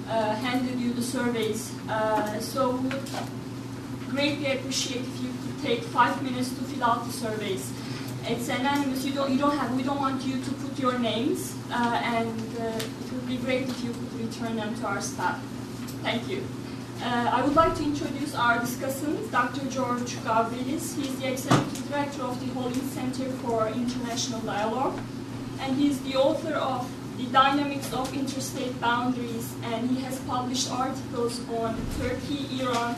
handed you the surveys. So we would greatly appreciate if you could take 5 minutes to fill out the surveys. It's anonymous. We don't want you to put your names, and it would be great if you could return them to our staff. Thank you. I would like to introduce our discussant, Dr. George Gavrilis. He's the Executive Director of the Hollings Center for International Dialogue, and he's the author of The Dynamics of Interstate Boundaries, and he has published articles on Turkey, Iran,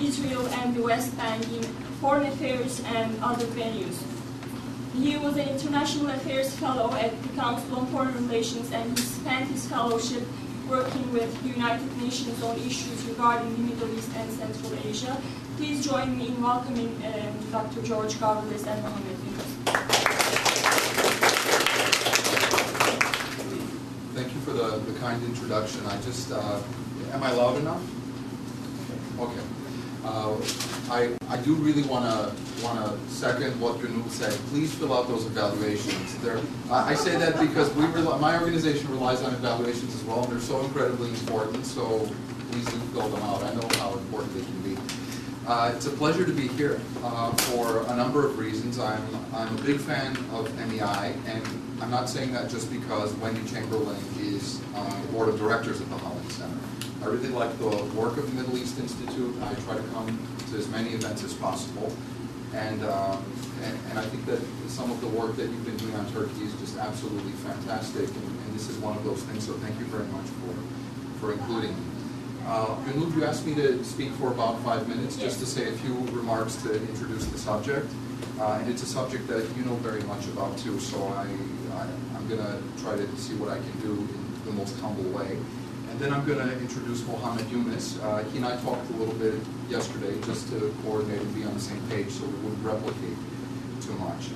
Israel, and the West Bank in Foreign Affairs and other venues. He was an International Affairs Fellow at the Council on Foreign Relations, and he spent his fellowship working with the United Nations on issues regarding the Middle East and Central Asia. Please join me in welcoming Dr. George Gavrilis and Mohamed Younis. Thank you for the kind introduction. I just, am I loud enough? Okay. I do really want to second what Younis said. Please fill out those evaluations. I say that because my organization relies on evaluations as well, and they're so incredibly important. So please do fill them out. I know how important they can be. It's a pleasure to be here for a number of reasons. I'm a big fan of MEI, and I'm not saying that just because Wendy Chamberlain is on the board of directors at the Hollings Center. I really like the work of the Middle East Institute. I try to come to as many events as possible. And I think that some of the work that you've been doing on Turkey is just absolutely fantastic. And this is one of those things, so thank you very much for including me. Younis, you asked me to speak for about 5 minutes, just to say a few remarks to introduce the subject. And it's a subject that you know very much about too, so I'm going to try to see what I can do in the most humble way. And then I'm going to introduce Mohamed Younis. He and I talked a little bit yesterday just to coordinate and be on the same page so we wouldn't replicate too much.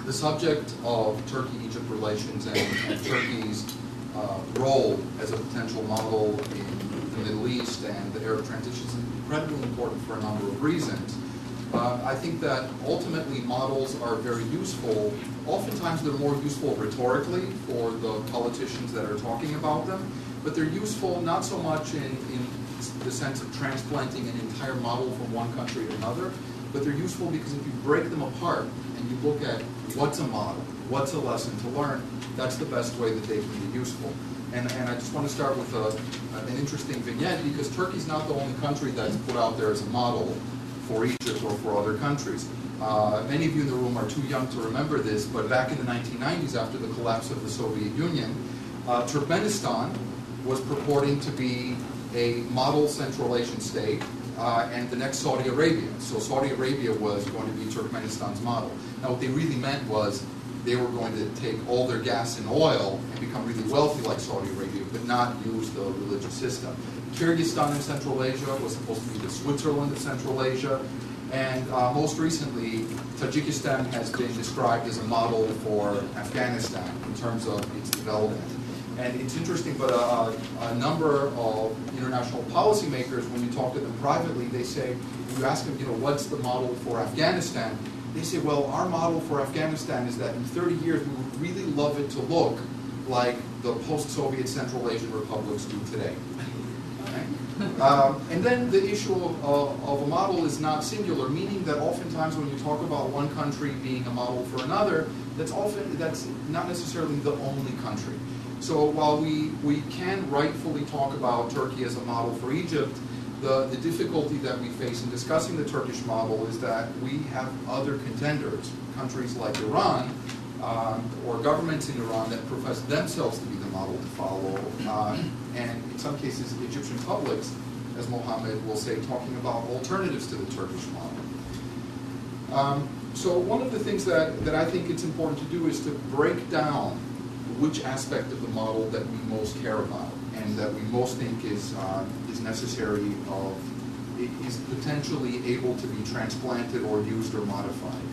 The subject of Turkey-Egypt relations and Turkey's role as a potential model in the Middle East and the Arab transition is incredibly important for a number of reasons. I think that ultimately models are very useful. Oftentimes they're more useful rhetorically for the politicians that are talking about them, but they're useful not so much in the sense of transplanting an entire model from one country to another, but they're useful because if you break them apart and you look at what's a model, what's a lesson to learn, that's the best way that they can be useful. And I just want to start with an interesting vignette, because Turkey's not the only country that's put out there as a model for Egypt or for other countries. Many of you in the room are too young to remember this, but back in the 1990s, after the collapse of the Soviet Union, Turkmenistan was purporting to be a model Central Asian state and the next Saudi Arabia. So Saudi Arabia was going to be Turkmenistan's model. Now what they really meant was they were going to take all their gas and oil and become really wealthy like Saudi Arabia, but not use the religious system. Kyrgyzstan in Central Asia was supposed to be the Switzerland of Central Asia, and most recently, Tajikistan has been described as a model for Afghanistan in terms of its development. And it's interesting, but a number of international policymakers, when you talk to them privately, they say, you ask them, what's the model for Afghanistan? They say, well, our model for Afghanistan is that in 30 years, we would really love it to look like the post-Soviet Central Asian republics do today. And then the issue of a model is not singular, meaning that oftentimes when you talk about one country being a model for another, that's not necessarily the only country. So while we can rightfully talk about Turkey as a model for Egypt, the difficulty that we face in discussing the Turkish model is that we have other contenders, countries like Iran, or governments in Iran that profess themselves to be the model to follow, and in some cases Egyptian publics, as Mohamed will say, talking about alternatives to the Turkish model. So one of the things that I think it's important to do is to break down which aspect of the model that we most care about and that we most think is necessary, is potentially able to be transplanted or used or modified.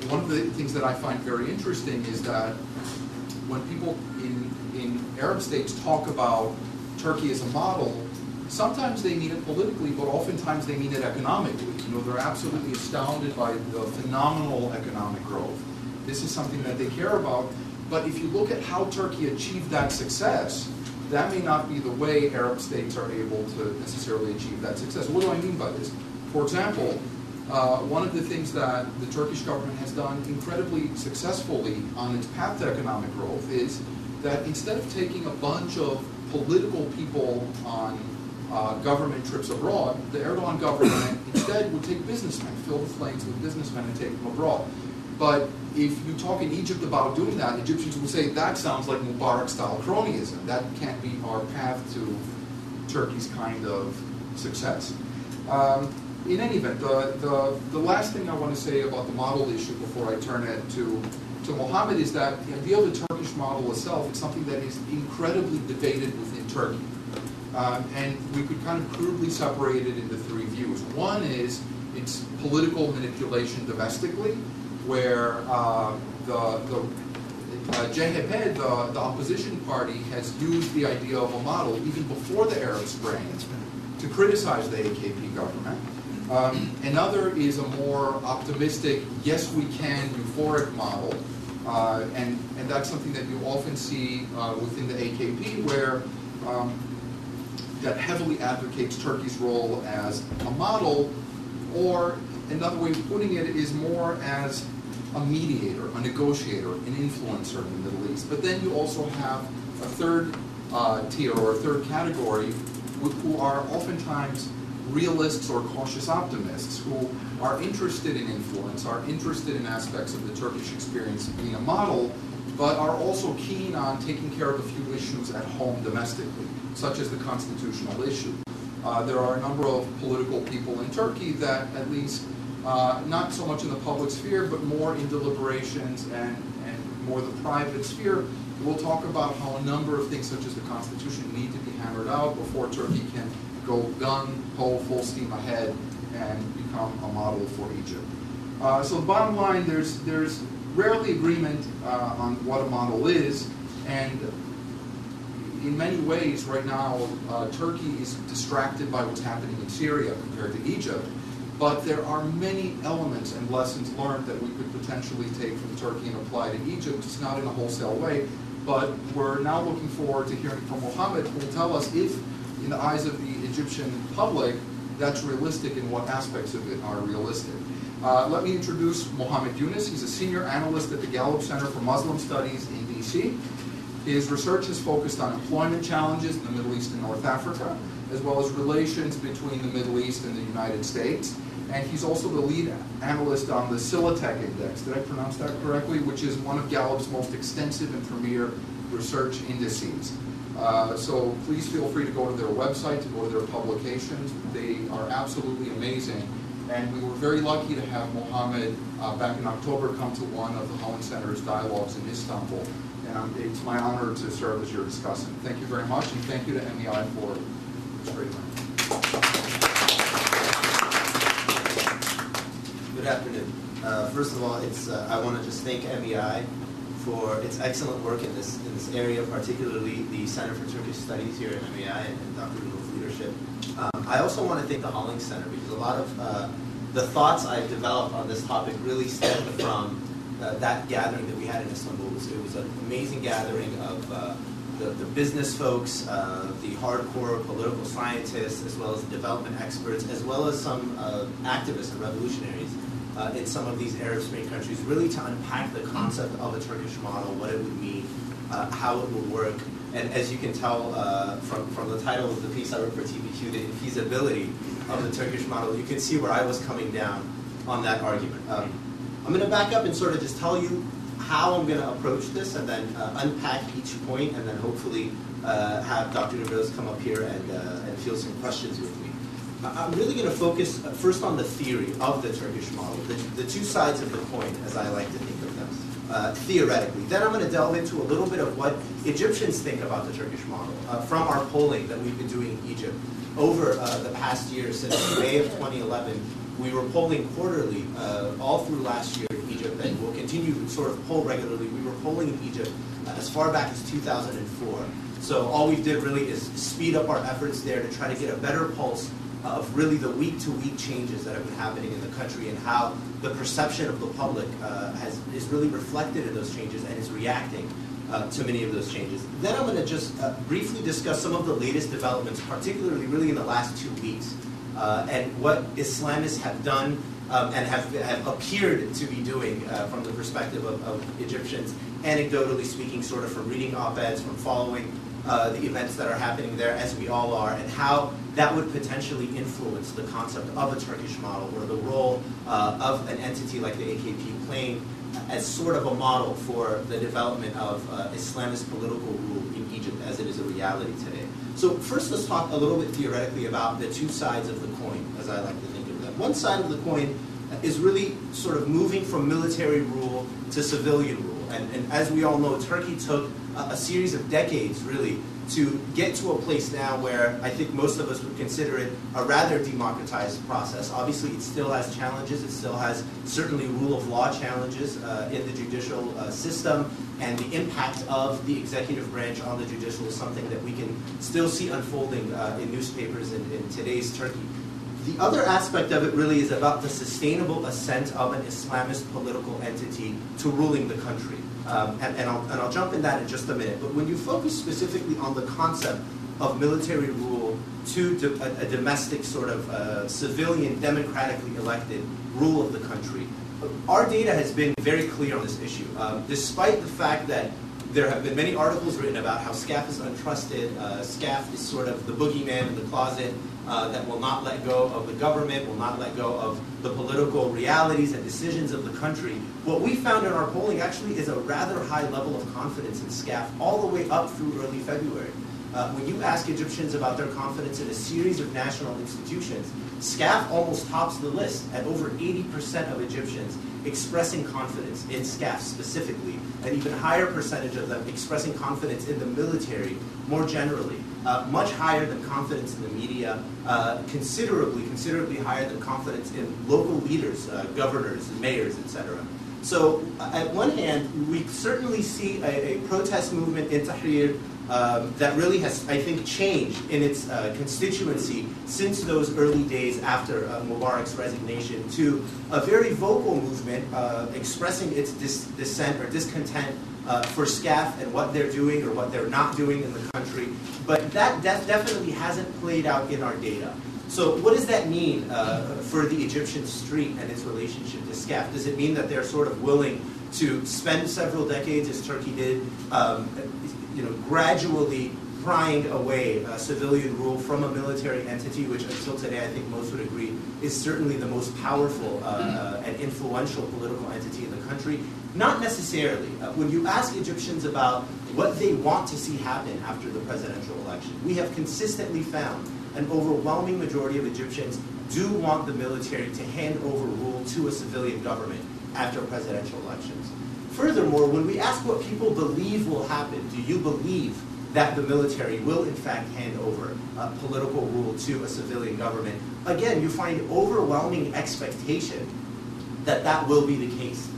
One of the things that I find very interesting is that when people in Arab states talk about Turkey as a model, sometimes they mean it politically, but oftentimes they mean it economically. They're absolutely astounded by the phenomenal economic growth. This is something that they care about. But if you look at how Turkey achieved that success, that may not be the way Arab states are able to necessarily achieve that success. What do I mean by this? For example, one of the things that the Turkish government has done incredibly successfully on its path to economic growth is that instead of taking a bunch of political people on government trips abroad, the Erdogan government instead would take businessmen, fill the planes with businessmen and take them abroad. But if you talk in Egypt about doing that, Egyptians will say that sounds like Mubarak-style cronyism. That can't be our path to Turkey's kind of success. In any event, the last thing I want to say about the model issue before I turn it to Mohamed is that the idea of the Turkish model itself is something that is incredibly debated within Turkey. And we could kind of crudely separate it into three views. One is it's political manipulation domestically, where CHP, the opposition party, has used the idea of a model even before the Arab Spring to criticize the AKP government. Another is a more optimistic, yes we can, euphoric model, and that's something that you often see within the AKP, where that heavily advocates Turkey's role as a model, or another way of putting it is more as a mediator, a negotiator, an influencer in the Middle East. But then you also have a third tier or a third category who are oftentimes realists or cautious optimists who are interested in influence, are interested in aspects of the Turkish experience being a model, but are also keen on taking care of a few issues at home domestically, such as the constitutional issue. There are a number of political people in Turkey that, at least not so much in the public sphere, but more in deliberations and more the private sphere, will talk about how a number of things such as the constitution need to be hammered out before Turkey can go gun-ho, full steam ahead and become a model for Egypt. So the bottom line, there's rarely agreement on what a model is, and in many ways right now Turkey is distracted by what's happening in Syria compared to Egypt, but there are many elements and lessons learned that we could potentially take from Turkey and apply to Egypt, just not in a wholesale way, but we're now looking forward to hearing from Mohamed, who will tell us if, in the eyes of the Egyptian public, that's realistic and what aspects of it are realistic. Let me introduce Mohamed Younis. He's a senior analyst at the Gallup Center for Muslim Studies in DC. His research has focused on employment challenges in the Middle East and North Africa, as well as relations between the Middle East and the United States. And he's also the lead analyst on the Silatech Index, did I pronounce that correctly? Which is one of Gallup's most extensive and premier research indices. So please feel free to go to their website, to go to their publications. They are absolutely amazing. And we were very lucky to have Mohamed back in October come to one of the Hollings Center's dialogues in Istanbul. And it's my honor to serve as your discussant. Thank you very much, and thank you to MEI for this great event. Good afternoon. First of all, I want to just thank MEI for its excellent work in this area, particularly the Center for Turkish Studies here at MEI and Dr. Null's leadership. I also want to thank the Hollings Center because a lot of the thoughts I've developed on this topic really stemmed from that gathering that we had in Istanbul. It was an amazing gathering of the business folks, the hardcore political scientists, as well as the development experts, as well as some activists and revolutionaries in some of these Arab Spring countries, really to unpack the concept of a Turkish model, what it would mean, how it would work. And as you can tell from the title of the piece I wrote for TPQ, the feasibility of the Turkish model, you can see where I was coming down on that argument. I'm going to back up and sort of just tell you how I'm going to approach this, and then unpack each point, and then hopefully have Dr. Gavrilis come up here and field some questions with me. I'm really going to focus first on the theory of the Turkish model, the two sides of the coin, as I like to think of them, theoretically. Then I'm going to delve into a little bit of what Egyptians think about the Turkish model from our polling that we've been doing in Egypt over the past year. Since May of 2011, we were polling quarterly all through last year in Egypt, and we'll continue to sort of poll regularly. We were polling in Egypt as far back as 2004. So all we did really is speed up our efforts there to try to get a better pulse of really the week-to-week changes that have been happening in the country, and how the perception of the public is really reflected in those changes and is reacting to many of those changes. Then I'm going to just briefly discuss some of the latest developments, particularly really in the last 2 weeks, and what Islamists have done and have appeared to be doing from the perspective of Egyptians, anecdotally speaking, sort of from reading op-eds, from following the events that are happening there, as we all are, and how that would potentially influence the concept of a Turkish model, or the role of an entity like the AKP playing as sort of a model for the development of Islamist political rule in Egypt as it is a reality today. So first, let's talk a little bit theoretically about the two sides of the coin, as I like to think of them. One side of the coin is really sort of moving from military rule to civilian rule. And as we all know, Turkey took a series of decades, really, to get to a place now where I think most of us would consider it a rather democratized process. Obviously, it still has challenges. It still has certainly rule of law challenges in the judicial system, and the impact of the executive branch on the judicial is something that we can still see unfolding in newspapers in today's Turkey. The other aspect of it really is about the sustainable ascent of an Islamist political entity to ruling the country. And I'll jump in that in just a minute. But when you focus specifically on the concept of military rule to a domestic sort of civilian, democratically elected rule of the country, our data has been very clear on this issue. Despite the fact that there have been many articles written about how SCAF is untrusted, SCAF is sort of the boogeyman in the closet that will not let go of the government, will not let go of the political realities and decisions of the country. What we found in our polling actually is a rather high level of confidence in SCAF all the way up through early February. When you ask Egyptians about their confidence in a series of national institutions, SCAF almost tops the list at over 80% of Egyptians expressing confidence in SCAF specifically, an even higher percentage of them expressing confidence in the military more generally, much higher than confidence in the media, considerably higher than confidence in local leaders, governors, mayors, etc. So at one hand, we certainly see a protest movement in Tahrir that really has, I think, changed in its constituency since those early days after Mubarak's resignation, to a very vocal movement expressing its dissent or discontent for SCAF and what they're doing or what they're not doing in the country. But that definitely hasn't played out in our data. So what does that mean for the Egyptian street and its relationship to SCAF? Does it mean that they're sort of willing to spend several decades, as Turkey did, gradually prying away civilian rule from a military entity, which until today I think most would agree is certainly the most powerful and influential political entity in the country? Not necessarily. When you ask Egyptians about what they want to see happen after the presidential election, we have consistently found an overwhelming majority of Egyptians do want the military to hand over rule to a civilian government after presidential elections. Furthermore, when we ask what people believe will happen, do you believe that the military will in fact hand over political rule to a civilian government? Again, you find overwhelming expectation that that will be the case.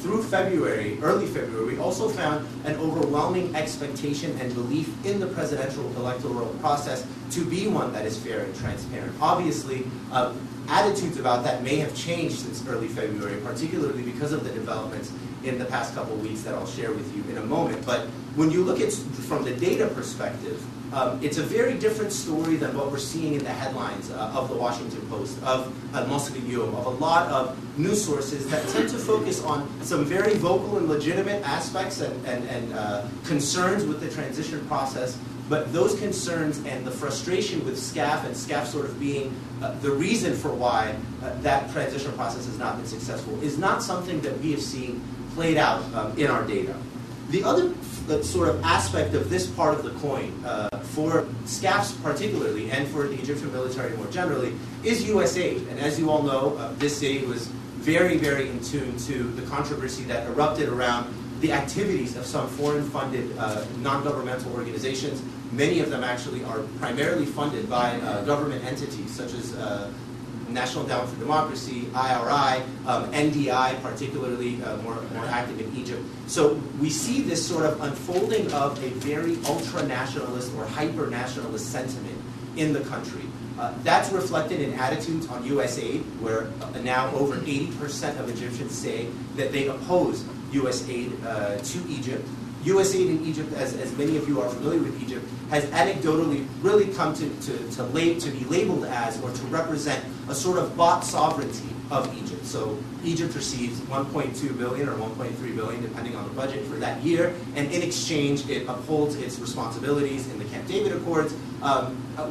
Through February, early February, we also found an overwhelming expectation and belief in the presidential electoral process to be one that is fair and transparent. Obviously, attitudes about that may have changed since early February, particularly because of the developments in the past couple of weeks that I'll share with you in a moment. But when you look at from the data perspective, it's a very different story than what we're seeing in the headlines of the Washington Post, of Muslim Brotherhood, of a lot of news sources that tend to focus on some very vocal and legitimate aspects and concerns with the transition process. But those concerns and the frustration with SCAF, and SCAF sort of being the reason for why that transition process has not been successful, is not something that we have seen played out in our data. The other sort of aspect of this part of the coin, for SCAFs particularly, and for the Egyptian military more generally, is U.S. aid. And as you all know, this aid was very, very in tune to the controversy that erupted around the activities of some foreign-funded non-governmental organizations. Many of them actually are primarily funded by government entities, such as National Endowment for Democracy, IRI, NDI, particularly more active in Egypt. So we see this sort of unfolding of a very ultra-nationalist or hyper-nationalist sentiment in the country. That's reflected in attitudes on U.S. aid, where now over 80% of Egyptians say that they oppose U.S. aid to Egypt. USAID in Egypt, as many of you are familiar with Egypt, has anecdotally really come to be labeled as, or to represent, a sort of bought sovereignty of Egypt. So Egypt receives 1.2 billion or 1.3 billion, depending on the budget for that year, and in exchange it upholds its responsibilities in the Camp David Accords,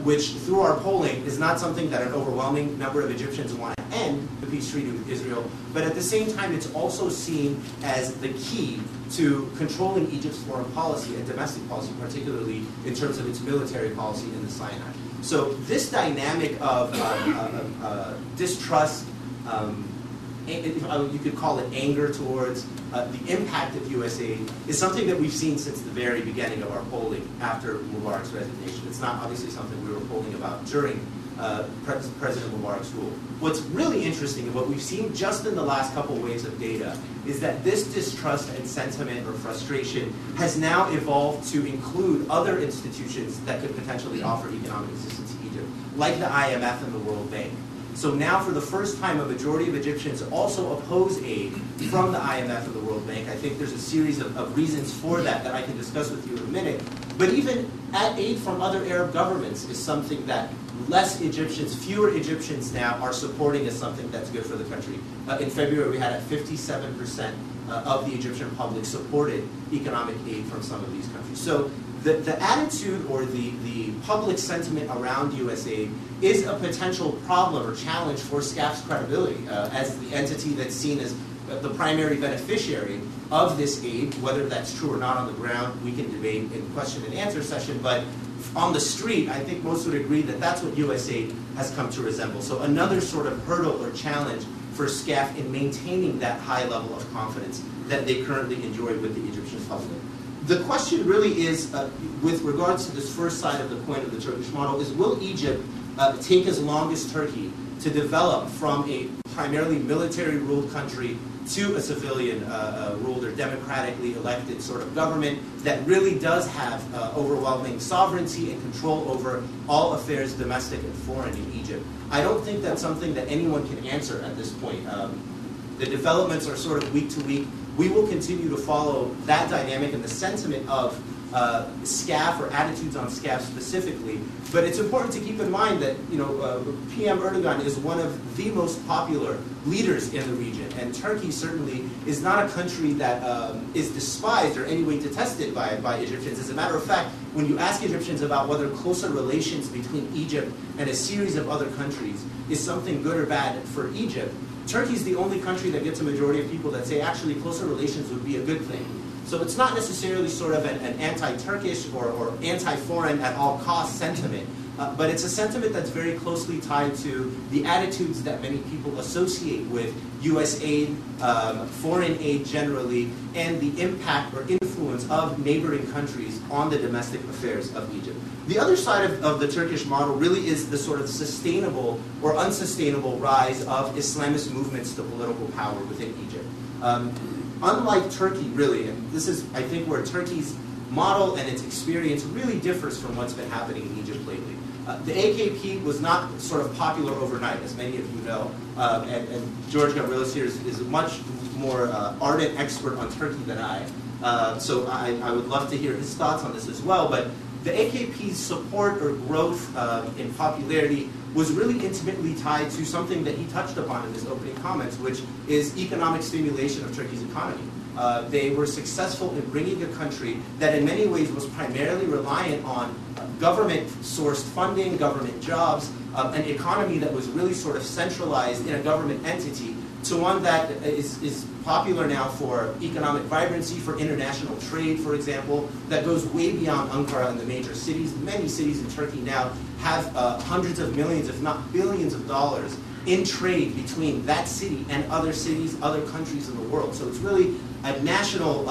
which through our polling is not something that an overwhelming number of Egyptians want to end the peace treaty with Israel, but at the same time it's also seen as the key to controlling Egypt's foreign policy and domestic policy, particularly in terms of its military policy in the Sinai. So this dynamic of distrust, you could call it anger towards the impact of USAID, is something that we've seen since the very beginning of our polling after Mubarak's resignation. It's not obviously something we were polling about during President Mubarak's rule. What's really interesting, and what we've seen just in the last couple waves of data, is that this distrust and sentiment or frustration has now evolved to include other institutions that could potentially offer economic assistance to Egypt, like the IMF and the World Bank. So now, for the first time, a majority of Egyptians also oppose aid from the IMF and the World Bank. I think there's a series of reasons for that I can discuss with you in a minute. But even aid from other Arab governments is something that fewer Egyptians now are supporting as something that's good for the country. In February, we had 57% of the Egyptian public supported economic aid from some of these countries. So the attitude or the public sentiment around USAID is a potential problem or challenge for SCAF's credibility as the entity that's seen as the primary beneficiary of this aid. Whether that's true or not on the ground, we can debate in question and answer session, but on the street, I think most would agree that that's what USAID has come to resemble. So another sort of hurdle or challenge for SCAF in maintaining that high level of confidence that they currently enjoy with the Egyptian public. The question really is, with regards to this first side of the coin of the Turkish model, is will Egypt take as long as Turkey to develop from a primarily military-ruled country to a civilian-ruled or democratically elected sort of government that really does have overwhelming sovereignty and control over all affairs, domestic and foreign, in Egypt? I don't think that's something that anyone can answer at this point. The developments are sort of week to week. We will continue to follow that dynamic and the sentiment of SCAF or attitudes on SCAF specifically. But it's important to keep in mind that PM Erdogan is one of the most popular leaders in the region, and Turkey certainly is not a country that is despised or any way detested by Egyptians. As a matter of fact, when you ask Egyptians about whether closer relations between Egypt and a series of other countries is something good or bad for Egypt, Turkey is the only country that gets a majority of people that say actually closer relations would be a good thing. So it's not necessarily sort of an anti-Turkish or anti-foreign at all costs sentiment, but it's a sentiment that's very closely tied to the attitudes that many people associate with U.S. aid, foreign aid generally, and the impact or influence of neighboring countries on the domestic affairs of Egypt. The other side of the Turkish model really is the sort of sustainable or unsustainable rise of Islamist movements to political power within Egypt. Unlike Turkey, really, and this is, I think, where Turkey's model and its experience really differs from what's been happening in Egypt lately. The AKP was not sort of popular overnight, as many of you know, and George Gavrilis here is a much more ardent expert on Turkey than I, so I would love to hear his thoughts on this as well. But the AKP's support or growth in popularity was really intimately tied to something that he touched upon in his opening comments, which is economic stimulation of Turkey's economy. They were successful in bringing a country that in many ways was primarily reliant on government-sourced funding, government jobs, an economy that was really sort of centralized in a government entity, to one that is popular now for economic vibrancy, for international trade, for example, that goes way beyond Ankara and the major cities. Many cities in Turkey now have hundreds of millions, if not billions of dollars in trade between that city and other cities, other countries in the world. So it's really a national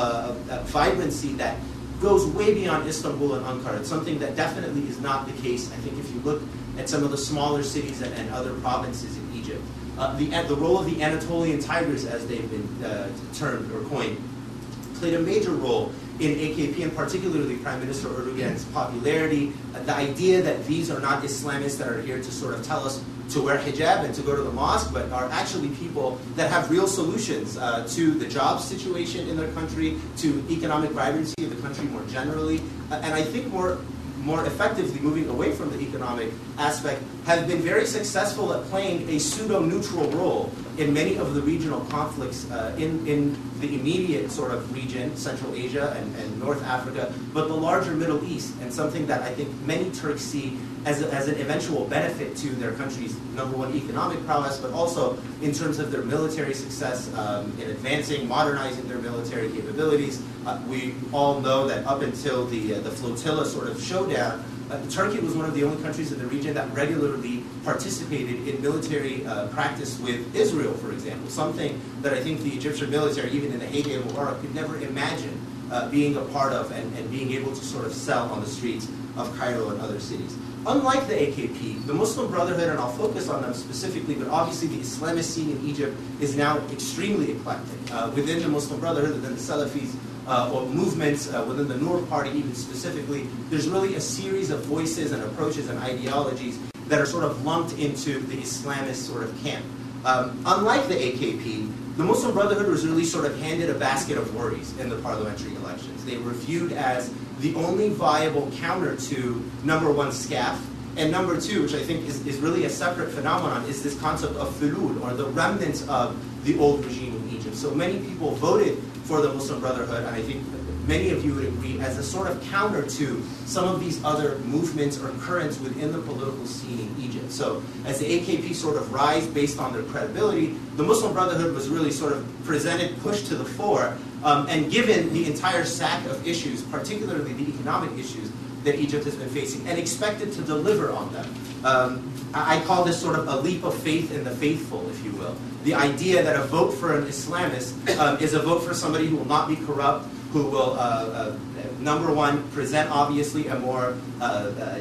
vibrancy that goes way beyond Istanbul and Ankara. It's something that definitely is not the case, I think, if you look at some of the smaller cities and other provinces in Egypt. The role of the Anatolian Tigers, as they've been termed or coined, played a major role in AKP, and particularly Prime Minister Erdogan's popularity. The idea that these are not Islamists that are here to sort of tell us to wear hijab and to go to the mosque, but are actually people that have real solutions to the job situation in their country, to economic vibrancy of the country more generally, and I think more effectively moving away from the economic aspect, have been very successful at playing a pseudo-neutral role in many of the regional conflicts in the immediate sort of region, Central Asia and North Africa, but the larger Middle East, and something that I think many Turks see as an eventual benefit to their country's, number one, economic prowess, but also in terms of their military success in advancing, modernizing their military capabilities. We all know that up until the flotilla sort of showdown, Turkey was one of the only countries in the region that regularly participated in military practice with Israel, for example, something that I think the Egyptian military, even in the heyday of Mubarak, could never imagine being a part of and being able to sort of sell on the streets of Cairo and other cities. Unlike the AKP, the Muslim Brotherhood, and I'll focus on them specifically, but obviously the Islamist scene in Egypt is now extremely eclectic. Within the Muslim Brotherhood, within the Salafis, or movements within the Noor Party even specifically, there's really a series of voices and approaches and ideologies that are sort of lumped into the Islamist sort of camp. Unlike the AKP, the Muslim Brotherhood was really sort of handed a basket of worries in the parliamentary elections. They were viewed as the only viable counter to, number one, SCAF, and number two, which I think is really a separate phenomenon, is this concept of fulul, or the remnants of the old regime in Egypt. So many people voted for the Muslim Brotherhood, and I think many of you would agree, as a sort of counter to some of these other movements or currents within the political scene in Egypt. So as the AKP sort of rise based on their credibility, the Muslim Brotherhood was really sort of presented, pushed to the fore, and given the entire stack of issues, particularly the economic issues that Egypt has been facing, and expected to deliver on them. I call this sort of a leap of faith in the faithful, if you will. The idea that a vote for an Islamist is a vote for somebody who will not be corrupt, who will, number one, present obviously a more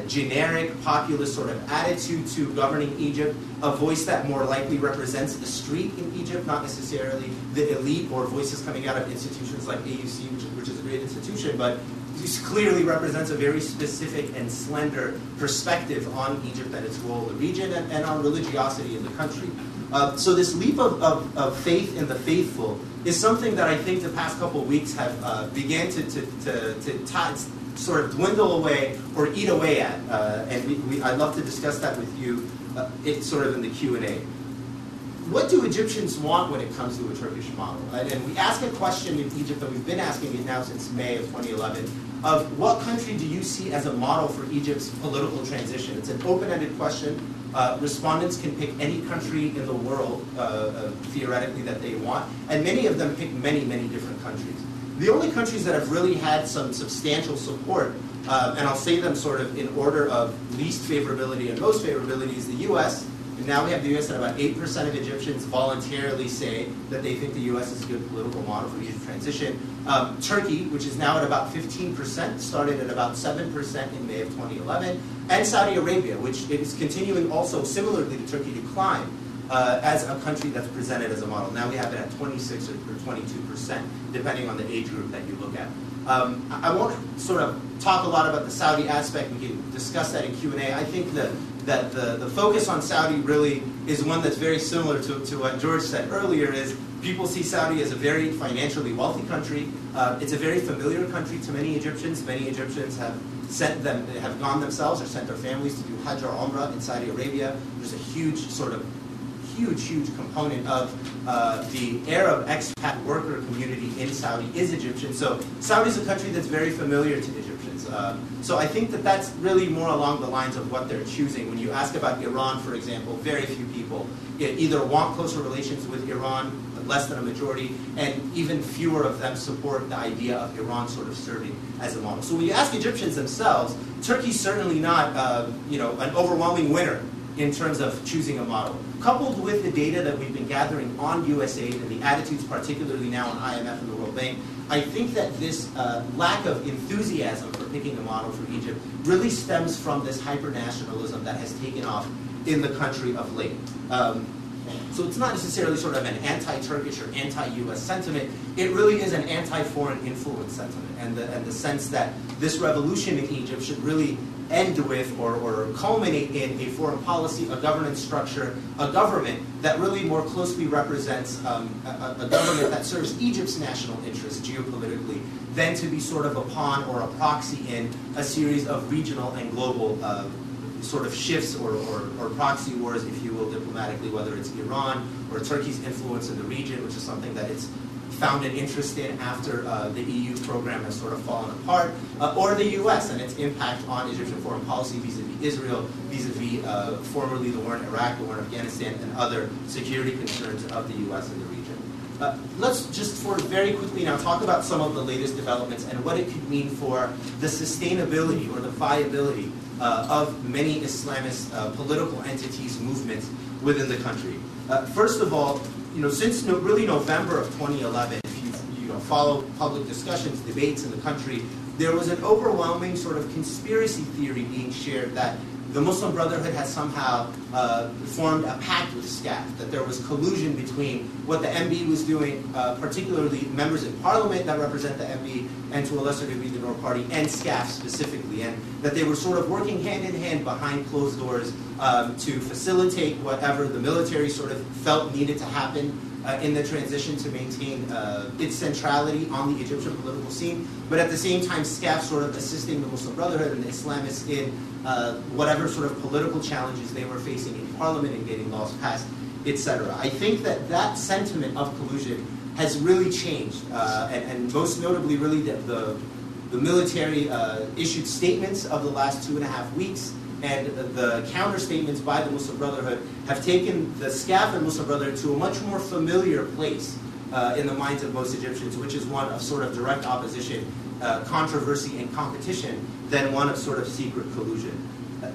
generic, populist sort of attitude to governing Egypt, a voice that more likely represents the street in Egypt, not necessarily the elite or voices coming out of institutions like AUC, which is a great institution, but this clearly represents a very specific and slender perspective on Egypt and its role in the region and on religiosity in the country. So this leap of faith in the faithful is something that I think the past couple of weeks have began to sort of dwindle away or eat away at. And I'd love to discuss that with you sort of in the Q&A. What do Egyptians want when it comes to a Turkish model? And we ask a question in Egypt that we've been asking it now since May of 2011, of what country do you see as a model for Egypt's political transition? It's an open-ended question. Respondents can pick any country in the world, theoretically, that they want, and many of them pick many, many different countries. The only countries that have really had some substantial support, and I'll say them sort of in order of least favorability and most favorability, is the US. And now we have the U.S. and about 8% of Egyptians voluntarily say that they think the U.S. is a good political model for Egypt transition. Turkey, which is now at about 15%, started at about 7% in May of 2011. And Saudi Arabia, which is continuing also similarly to Turkey to climb as a country that's presented as a model. Now we have it at 26 or 22%, depending on the age group that you look at. I won't sort of talk a lot about the Saudi aspect. We can discuss that in Q&A. I think that the focus on Saudi really is one that's very similar to what George said earlier, is people see Saudi as a very financially wealthy country. It's a very familiar country to many Egyptians. Many Egyptians have gone themselves or sent their families to do Hajj or Umrah in Saudi Arabia. There's a huge component of the Arab expat worker community in Saudi is Egyptian. So Saudi is a country that's very familiar to Egyptians. So I think that that's really more along the lines of what they're choosing. When you ask about Iran, for example, very few people either want closer relations with Iran, less than a majority, and even fewer of them support the idea of Iran sort of serving as a model. So when you ask Egyptians themselves, Turkey's certainly not an overwhelming winner in terms of choosing a model. Coupled with the data that we've been gathering on USAID and the attitudes, particularly now on IMF and the World Bank, I think that this lack of enthusiasm for picking a model for Egypt really stems from this hyper-nationalism that has taken off in the country of late. So it's not necessarily sort of an anti-Turkish or anti-US sentiment. It really is an anti-foreign influence sentiment, and the sense that this revolution in Egypt should really end with or culminate in a foreign policy, a governance structure, a government that really more closely represents a government that serves Egypt's national interests geopolitically than to be sort of a pawn or a proxy in a series of regional and global sort of shifts or proxy wars, if you will, diplomatically, whether it's Iran or Turkey's influence in the region, which is something that it's found an interest in after the EU program has sort of fallen apart, or the US and its impact on Egyptian foreign policy vis-a-vis Israel, vis-a-vis formerly the war in Iraq, the war in Afghanistan, and other security concerns of the US in the region. Let's just very quickly now talk about some of the latest developments and what it could mean for the sustainability or the viability of many Islamist political entities, movements within the country. First of all, since really November of 2011, if you follow public discussions, debates in the country, there was an overwhelming sort of conspiracy theory being shared that the Muslim Brotherhood had somehow formed a pact with SCAF, that there was collusion between what the MB was doing, particularly members in parliament that represent the MB, and to a lesser degree the Noor Party, and SCAF specifically, and that they were sort of working hand in hand behind closed doors to facilitate whatever the military sort of felt needed to happen in the transition to maintain its centrality on the Egyptian political scene, but at the same time SCAF sort of assisting the Muslim Brotherhood and the Islamists in whatever sort of political challenges they were facing in parliament and getting laws passed, etc. I think that sentiment of collusion has really changed, and most notably really the military issued statements of the last 2.5 weeks, and the counter statements by the Muslim Brotherhood have taken the SCAF and Muslim Brotherhood to a much more familiar place in the minds of most Egyptians, which is one of sort of direct opposition, controversy, and competition than one of sort of secret collusion.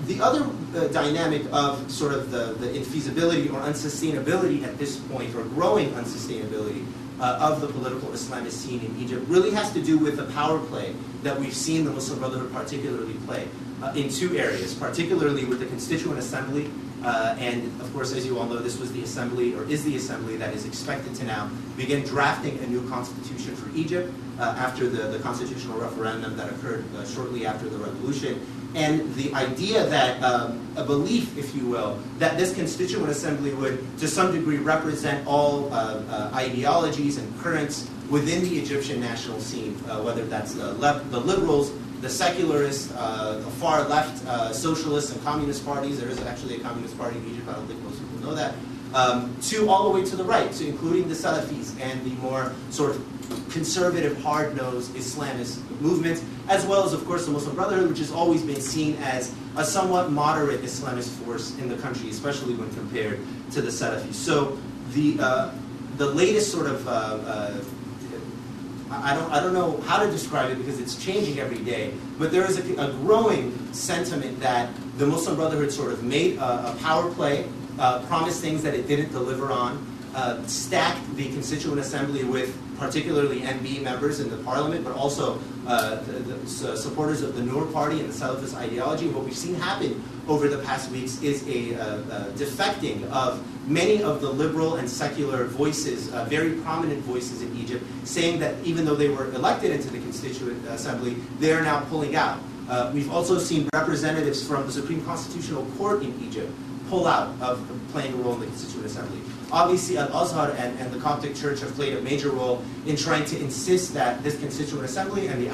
The other dynamic of sort of the infeasibility or unsustainability at this point, or growing unsustainability of the political Islamist scene in Egypt, really has to do with the power play that we've seen the Muslim Brotherhood particularly play in two areas, particularly with the Constituent Assembly, and of course, as you all know, this was the assembly, or is the assembly, that is expected to now begin drafting a new constitution for Egypt after the constitutional referendum that occurred shortly after the revolution. And the idea that, a belief, if you will, that this Constituent Assembly would, to some degree, represent all ideologies and currents within the Egyptian national scene, whether that's the liberals, the secularists, the far left, socialists and communist parties. There is actually a communist party in Egypt, I don't think most people know that, to all the way to the right, so including the Salafis and the more sort of conservative, hard-nosed Islamist movements, as well as, of course, the Muslim Brotherhood, which has always been seen as a somewhat moderate Islamist force in the country, especially when compared to the Salafis. So the latest sort of I don't know how to describe it because it's changing every day, but there is a growing sentiment that the Muslim Brotherhood sort of made a power play, promised things that it didn't deliver on, stacked the Constituent Assembly with particularly MB members in the parliament, but also the supporters of the Noor Party and the Salafist ideology. What we've seen happen over the past weeks is a defecting of many of the liberal and secular voices, very prominent voices in Egypt, saying that even though they were elected into the Constituent Assembly, they are now pulling out. We've also seen representatives from the Supreme Constitutional Court in Egypt pull out of playing a role in the Constituent Assembly. Obviously, Al-Azhar and the Coptic Church have played a major role in trying to insist that this Constituent Assembly and the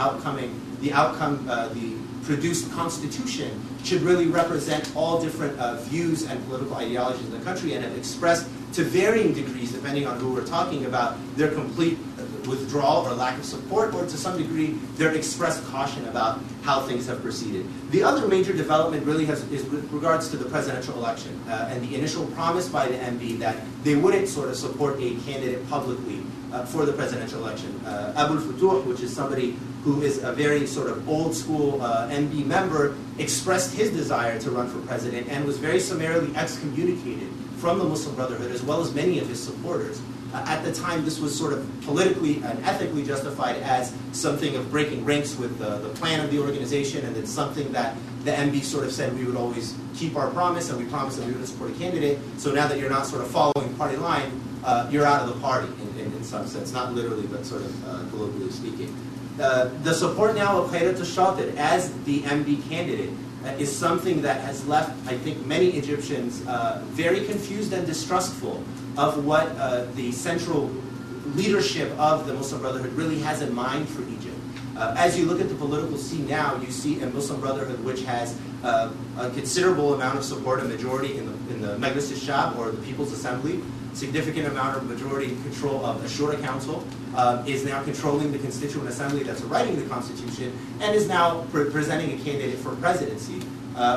produced constitution should really represent all different views and political ideologies in the country, and have expressed to varying degrees, depending on who we're talking about, their complete withdrawal or lack of support, or to some degree their expressed caution about how things have proceeded. The other major development really is with regards to the presidential election and the initial promise by the MB that they wouldn't sort of support a candidate publicly for the presidential election. Abul Futuh, which is somebody who is a very sort of old school MB member, expressed his desire to run for president and was very summarily excommunicated from the Muslim Brotherhood, as well as many of his supporters. At the time, this was sort of politically and ethically justified as something of breaking ranks with the plan of the organization, and it's something that the MB sort of said we would always keep our promise, and we promised that we would support a candidate. So now that you're not sort of following party line, you're out of the party in some sense, not literally, but sort of colloquially speaking. The support now of Khairat al-Shatir as the MB candidate is something that has left, I think, many Egyptians very confused and distrustful of what the central leadership of the Muslim Brotherhood really has in mind for Egypt. As you look at the political scene now, you see a Muslim Brotherhood which has a considerable amount of support, a majority in the Majlis al-Shab, or the People's Assembly, significant amount of majority control of the Shura Council, is now controlling the Constituent Assembly that's writing the Constitution, and is now presenting a candidate for presidency,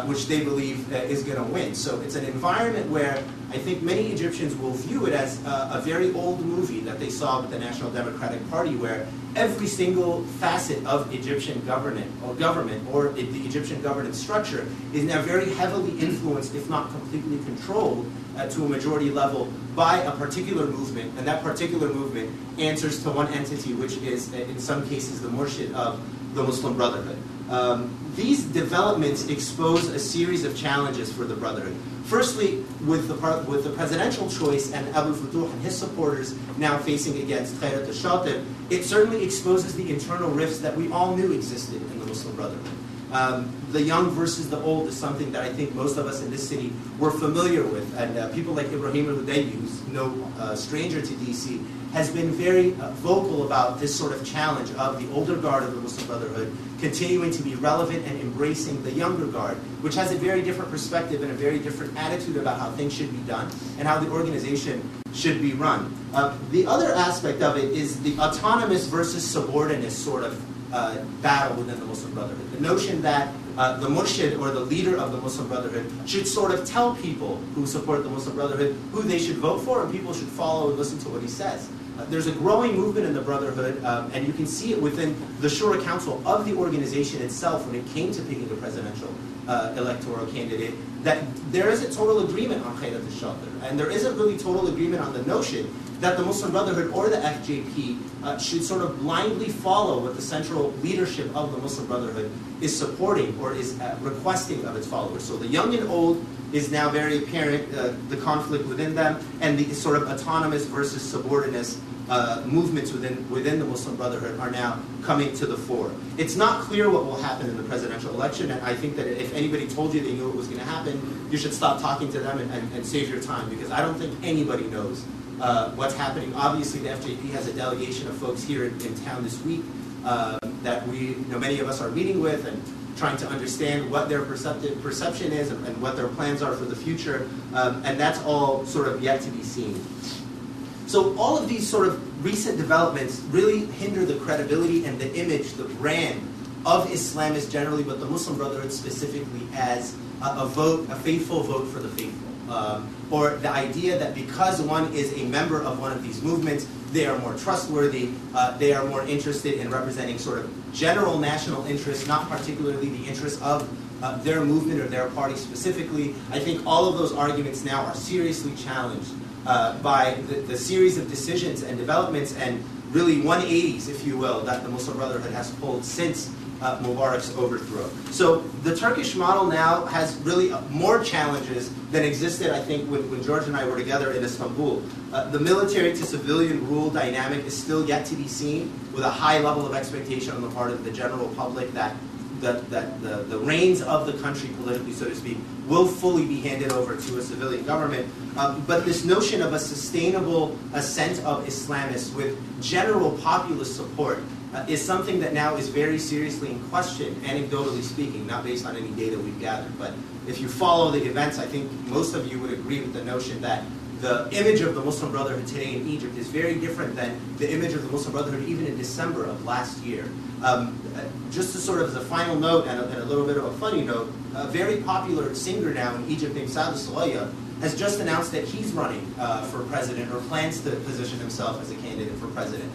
which they believe is going to win. So it's an environment where I think many Egyptians will view it as a very old movie that they saw with the National Democratic Party, where every single facet of Egyptian government or the Egyptian governance structure is now very heavily influenced, if not completely controlled, to a majority level by a particular movement, and that particular movement answers to one entity, which is, in some cases, the murshid of the Muslim Brotherhood. These developments expose a series of challenges for the Brotherhood. Firstly, with the presidential choice and Abu Futuh and his supporters now facing against Khairat al-Shatib, it certainly exposes the internal rifts that we all knew existed in the Muslim Brotherhood. The young versus the old is something that I think most of us in this city were familiar with, and people like Ibrahim al-Hudaybi, who's no stranger to DC, has been very vocal about this sort of challenge of the older guard of the Muslim Brotherhood continuing to be relevant and embracing the younger guard, which has a very different perspective and a very different attitude about how things should be done and how the organization should be run. The other aspect of it is the autonomous versus subordinate sort of battle within the Muslim Brotherhood. The notion that the murshid, or the leader of the Muslim Brotherhood, should sort of tell people who support the Muslim Brotherhood who they should vote for, and people should follow and listen to what he says. There's a growing movement in the Brotherhood, and you can see it within the Shura Council of the organization itself when it came to picking a presidential electoral candidate, that there isn't total agreement on Khairat al-Shatib, and there isn't really total agreement on the notion that the Muslim Brotherhood or the FJP should sort of blindly follow what the central leadership of the Muslim Brotherhood is supporting or is requesting of its followers. So the young and old is now very apparent, the conflict within them, and the sort of autonomous versus subordinate movements within the Muslim Brotherhood are now coming to the fore. It's not clear what will happen in the presidential election, and I think that if anybody told you they knew what was going to happen, you should stop talking to them and save your time, because I don't think anybody knows what's happening. Obviously, the FJP has a delegation of folks here in town this week that many of us are meeting with and trying to understand what their perception is and what their plans are for the future, and that's all sort of yet to be seen. So all of these sort of recent developments really hinder the credibility and the image, the brand of Islamists generally, but the Muslim Brotherhood specifically, as a faithful vote for the faithful. Or the idea that because one is a member of one of these movements, they are more trustworthy, they are more interested in representing sort of general national interests, not particularly the interests of their movement or their party specifically. I think all of those arguments now are seriously challenged by the series of decisions and developments and really 180s, if you will, that the Muslim Brotherhood has pulled since Mubarak's overthrow. So the Turkish model now has really more challenges than existed, I think, when George and I were together in Istanbul. The military to civilian rule dynamic is still yet to be seen, with a high level of expectation on the part of the general public that the reins of the country, politically, so to speak, will fully be handed over to a civilian government. But this notion of a sustainable ascent of Islamists with general populist support is something that now is very seriously in question, anecdotally speaking, not based on any data we've gathered. But if you follow the events, I think most of you would agree with the notion that the image of the Muslim Brotherhood today in Egypt is very different than the image of the Muslim Brotherhood even in December of last year. Just to sort of as a final note and a little bit of a funny note, a very popular singer now in Egypt named Saad Salaya has just announced that he's running for president, or plans to position himself as a candidate for president.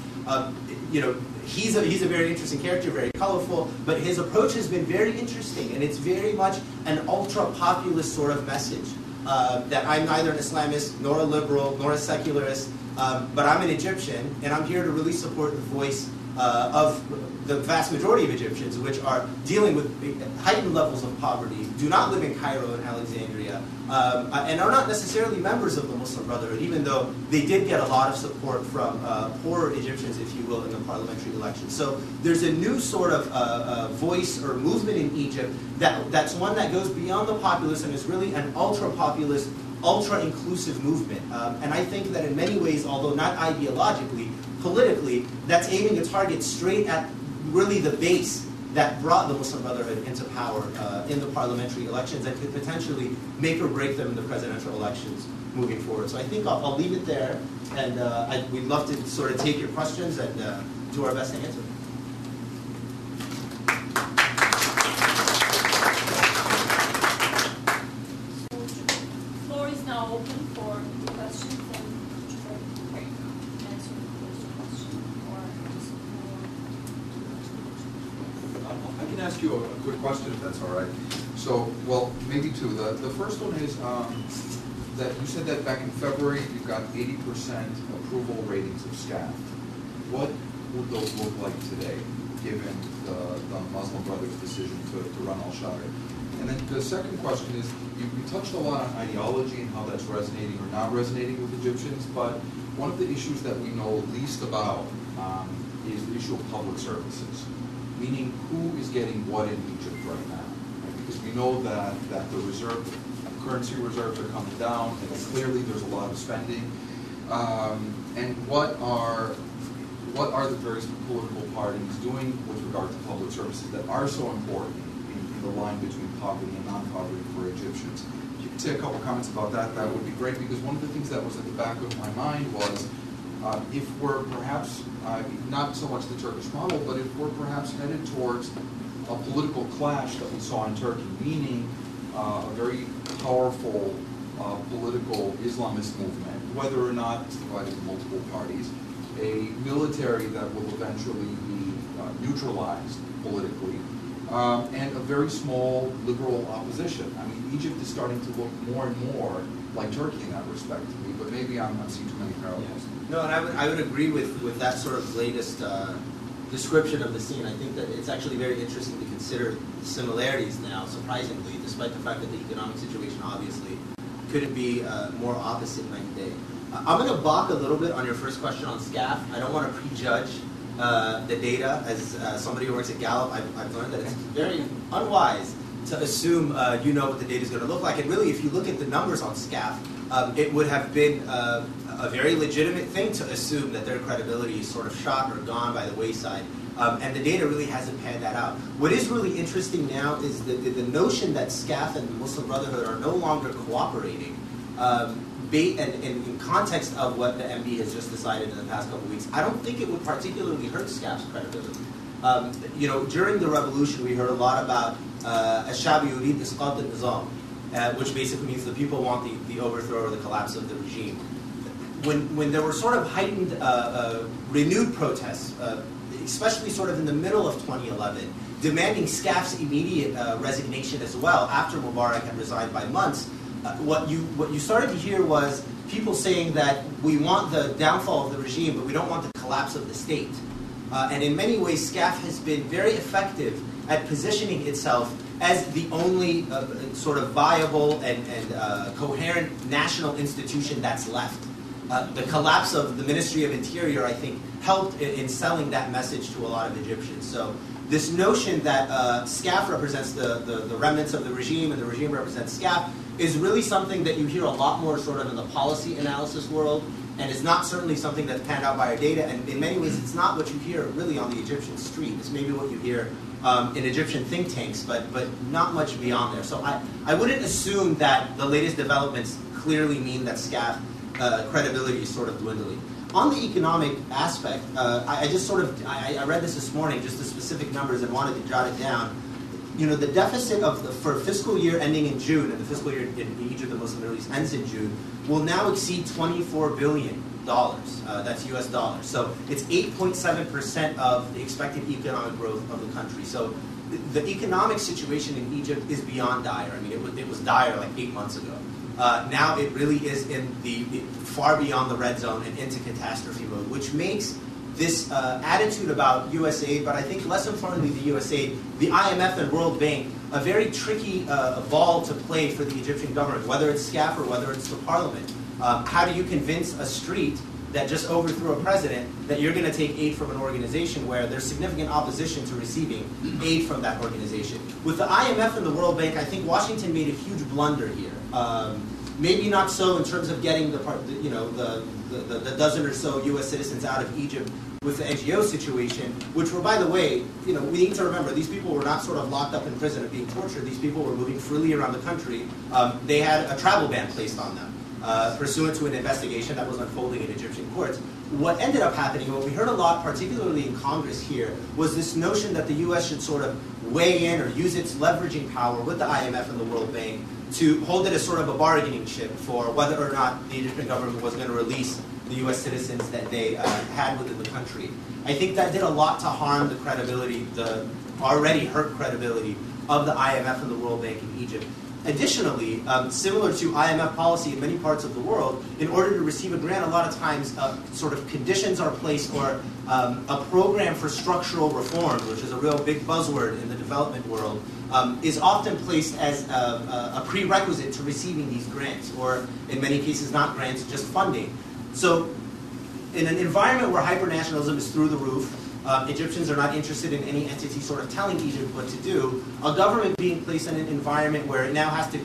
He's a very interesting character, very colorful, but his approach has been very interesting, and it's very much an ultra-populist sort of message. That I'm neither an Islamist, nor a liberal, nor a secularist, but I'm an Egyptian, and I'm here to really support the voice of the vast majority of Egyptians, which are dealing with heightened levels of poverty, do not live in Cairo and Alexandria, and are not necessarily members of the Muslim Brotherhood, even though they did get a lot of support from poorer Egyptians, if you will, in the parliamentary elections. So there's a new sort of voice or movement in Egypt that's one that goes beyond the populist and is really an ultra-populist, ultra-inclusive movement. And I think that in many ways, although not ideologically, politically, that's aiming a target straight at really the base that brought the Muslim Brotherhood into power in the parliamentary elections and could potentially make or break them in the presidential elections moving forward. So I think I'll leave it there, and we'd love to sort of take your questions and do our best to answer them. The floor is now open for questions and answer the first question or I can ask you a quick question if that's all right. So, well, maybe two. The first one is that you said that back in February you got 80% approval ratings of SCAF. What would those look like today, given the Muslim Brothers' decision to run al-Shadr? And then the second question is, you touched a lot on ideology and how that's resonating or not resonating with Egyptians, but one of the issues that we know least about is the issue of public services, meaning who is getting what in Egypt right now. Right? Because we know that the currency reserves are coming down, and clearly there's a lot of spending. And what are the various political parties doing with regard to public services that are so important in the line between poverty and non-poverty for Egyptians? If you could say a couple comments about that, that would be great, because one of the things that was at the back of my mind was if we're perhaps, not so much the Turkish model, but if we're perhaps headed towards a political clash that we saw in Turkey, meaning a very powerful political Islamist movement, whether or not it's divided into multiple parties, a military that will eventually be neutralized politically, and a very small liberal opposition. I mean, Egypt is starting to look more and more like Turkey in that respect to me, but maybe I'm seeing too many parallels. No, and I would agree with that sort of latest description of the scene. I think that it's actually very interesting to consider similarities now, surprisingly, despite the fact that the economic situation obviously couldn't be more opposite night and day. I'm going to balk a little bit on your first question on SCAF. I don't want to prejudge the data. As somebody who works at Gallup, I've learned that it's very unwise to assume you know what the data is going to look like. And really, if you look at the numbers on SCAF, it would have been a very legitimate thing to assume that their credibility is sort of shot or gone by the wayside. And the data really hasn't panned that out. What is really interesting now is the notion that SCAF and the Muslim Brotherhood are no longer cooperating. And in context of what the MB has just decided in the past couple of weeks, I don't think it would particularly hurt SCAF's credibility. During the revolution, we heard a lot about الشعب يريد إسقاط النظام, which basically means the people want the overthrow or the collapse of the regime. When there were sort of heightened, renewed protests, especially sort of in the middle of 2011, demanding SCAF's immediate resignation as well, after Mubarak had resigned by months, what you started to hear was people saying that we want the downfall of the regime, but we don't want the collapse of the state. And in many ways, SCAF has been very effective at positioning itself as the only sort of viable and coherent national institution that's left. The collapse of the Ministry of Interior, I think, helped in selling that message to a lot of Egyptians. So this notion that SCAF represents the remnants of the regime and the regime represents SCAF is really something that you hear a lot more sort of in the policy analysis world, and is not certainly something that's panned out by our data, and in many ways it's not what you hear really on the Egyptian street. It's maybe what you hear in Egyptian think tanks, but not much beyond there. So I wouldn't assume that the latest developments clearly mean that SCAF credibility is sort of dwindling. On the economic aspect, I read this morning, just the specific numbers, and wanted to jot it down. You know, the deficit for fiscal year ending in June, and the fiscal year in Egypt and Muslim Middle East ends in June, will now exceed $24 billion. That's US dollars. So it's 8.7% of the expected economic growth of the country. So the economic situation in Egypt is beyond dire. I mean, it was dire like 8 months ago. Now it really is in far beyond the red zone and into catastrophe mode, which makes this attitude about U.S. aid, but I think less importantly the U.S. aid, the IMF and World Bank, a very tricky ball to play for the Egyptian government, whether it's SCAF or whether it's the parliament. How do you convince a street that just overthrew a president that you're going to take aid from an organization where there's significant opposition to receiving aid from that organization? With the IMF and the World Bank, I think Washington made a huge blunder here. Maybe not so in terms of getting the dozen or so U.S. citizens out of Egypt with the NGO situation, which were, by the way, we need to remember, these people were not sort of locked up in prison or being tortured. These people were moving freely around the country. They had a travel ban placed on them, pursuant to an investigation that was unfolding in Egyptian courts. What ended up happening, what we heard a lot, particularly in Congress here, was this notion that the U.S. should sort of weigh in or use its leveraging power with the IMF and the World Bank to hold it as sort of a bargaining chip for whether or not the Egyptian government was going to release the U.S. citizens that they had within the country. I think that did a lot to harm the credibility, the already hurt credibility of the IMF and the World Bank in Egypt. Additionally, similar to IMF policy in many parts of the world, in order to receive a grant, a lot of times sort of conditions are placed, or a program for structural reform, which is a real big buzzword in the development world, is often placed as a prerequisite to receiving these grants, or in many cases not grants, just funding. So in an environment where hyper-nationalism is through the roof, Egyptians are not interested in any entity sort of telling Egypt what to do, a government being placed in an environment where it now has to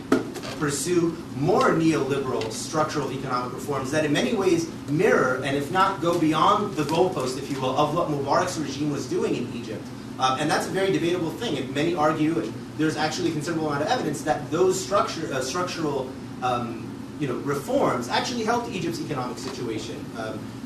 pursue more neoliberal structural economic reforms that in many ways mirror, and if not go beyond the goalpost, if you will, of what Mubarak's regime was doing in Egypt. And that's a very debatable thing. And many argue, and there's actually a considerable amount of evidence, that those structural reforms actually helped Egypt's economic situation.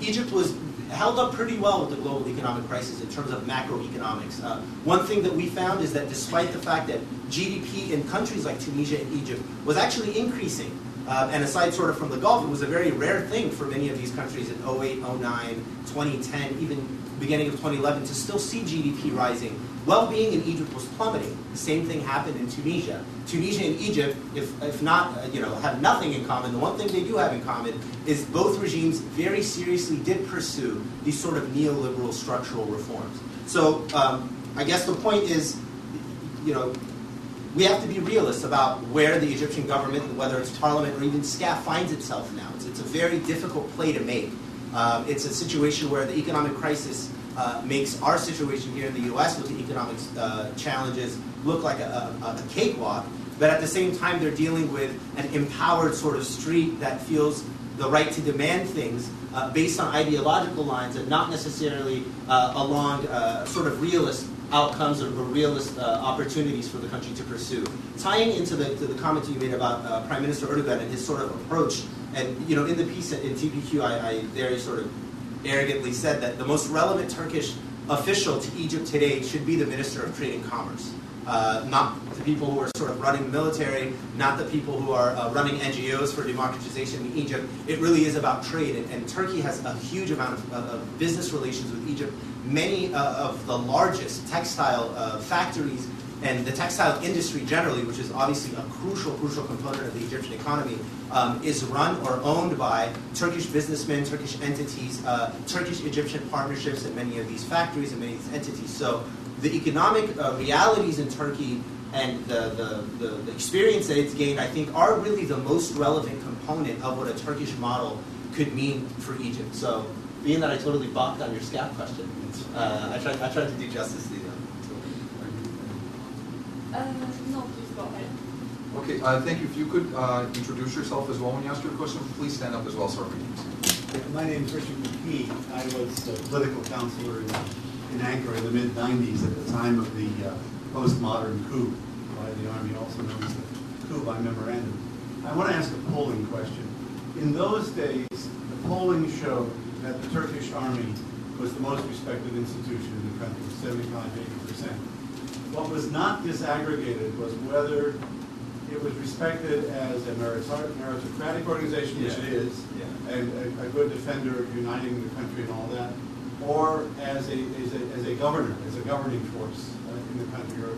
Egypt was held up pretty well with the global economic crisis in terms of macroeconomics. One thing that we found is that despite the fact that GDP in countries like Tunisia and Egypt was actually increasing, and aside sort of from the Gulf, it was a very rare thing for many of these countries in 08, 09, 2010, even beginning of 2011, to still see GDP rising. Well-being in Egypt was plummeting. The same thing happened in Tunisia. Tunisia and Egypt, if not, have nothing in common, the one thing they do have in common is both regimes very seriously did pursue these sort of neoliberal structural reforms. So I guess the point is, we have to be realists about where the Egyptian government, whether it's parliament or even SCAF, finds itself now. It's a very difficult play to make. It's a situation where the economic crisis makes our situation here in the U.S. with the economic challenges look like a cakewalk, but at the same time they're dealing with an empowered sort of street that feels the right to demand things based on ideological lines and not necessarily along sort of realist outcomes or realist opportunities for the country to pursue. Tying into the comment you made about Prime Minister Erdogan and his sort of approach, and in the piece in TPQ, I very sort of arrogantly said that the most relevant Turkish official to Egypt today should be the Minister of Trade and Commerce. Not the people who are sort of running the military, not the people who are running NGOs for democratization in Egypt. It really is about trade, and Turkey has a huge amount of business relations with Egypt. Many of the largest textile factories and the textile industry generally, which is obviously a crucial component of the Egyptian economy, is run or owned by Turkish businessmen, Turkish entities, Turkish-Egyptian partnerships in many of these factories and many of these entities. So the economic realities in Turkey and the experience that it's gained, I think, are really the most relevant component of what a Turkish model could mean for Egypt. So being that I totally balked on your SCAF question, I tried to do justice to them. No, please go ahead. Okay, thank you. If you could introduce yourself as well when you ask your question, please stand up as well, sir. My name is Richard McKee. I was a political counselor in Ankara in the mid-90s at the time of the postmodern coup by the army, also known as the coup by memorandum. I want to ask a polling question. In those days, the polling showed that the Turkish army was the most respected institution in the country, 75–80%. What was not disaggregated was whether it was respected as a meritocratic organization, which it is, and a good defender of uniting the country and all that, or as a governor, as a governing force in the country, or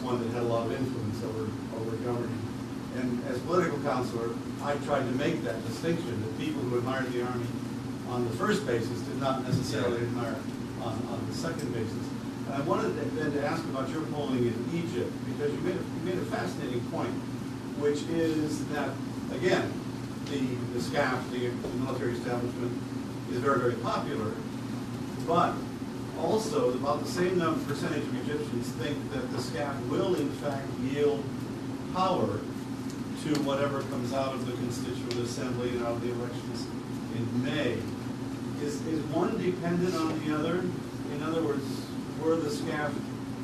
one that had a lot of influence over governing. And as political counselor, I tried to make that distinction, that people who admired the army on the first basis, did not necessarily admire on the second basis. And I wanted then to ask about your polling in Egypt, because you made a fascinating point, which is that, again, the SCAF, the military establishment, is very, very popular, but also about the same percentage of Egyptians think that the SCAF will, in fact, yield power to whatever comes out of the Constituent Assembly and out of the elections in May. Is one dependent on the other? In other words, were the SCAF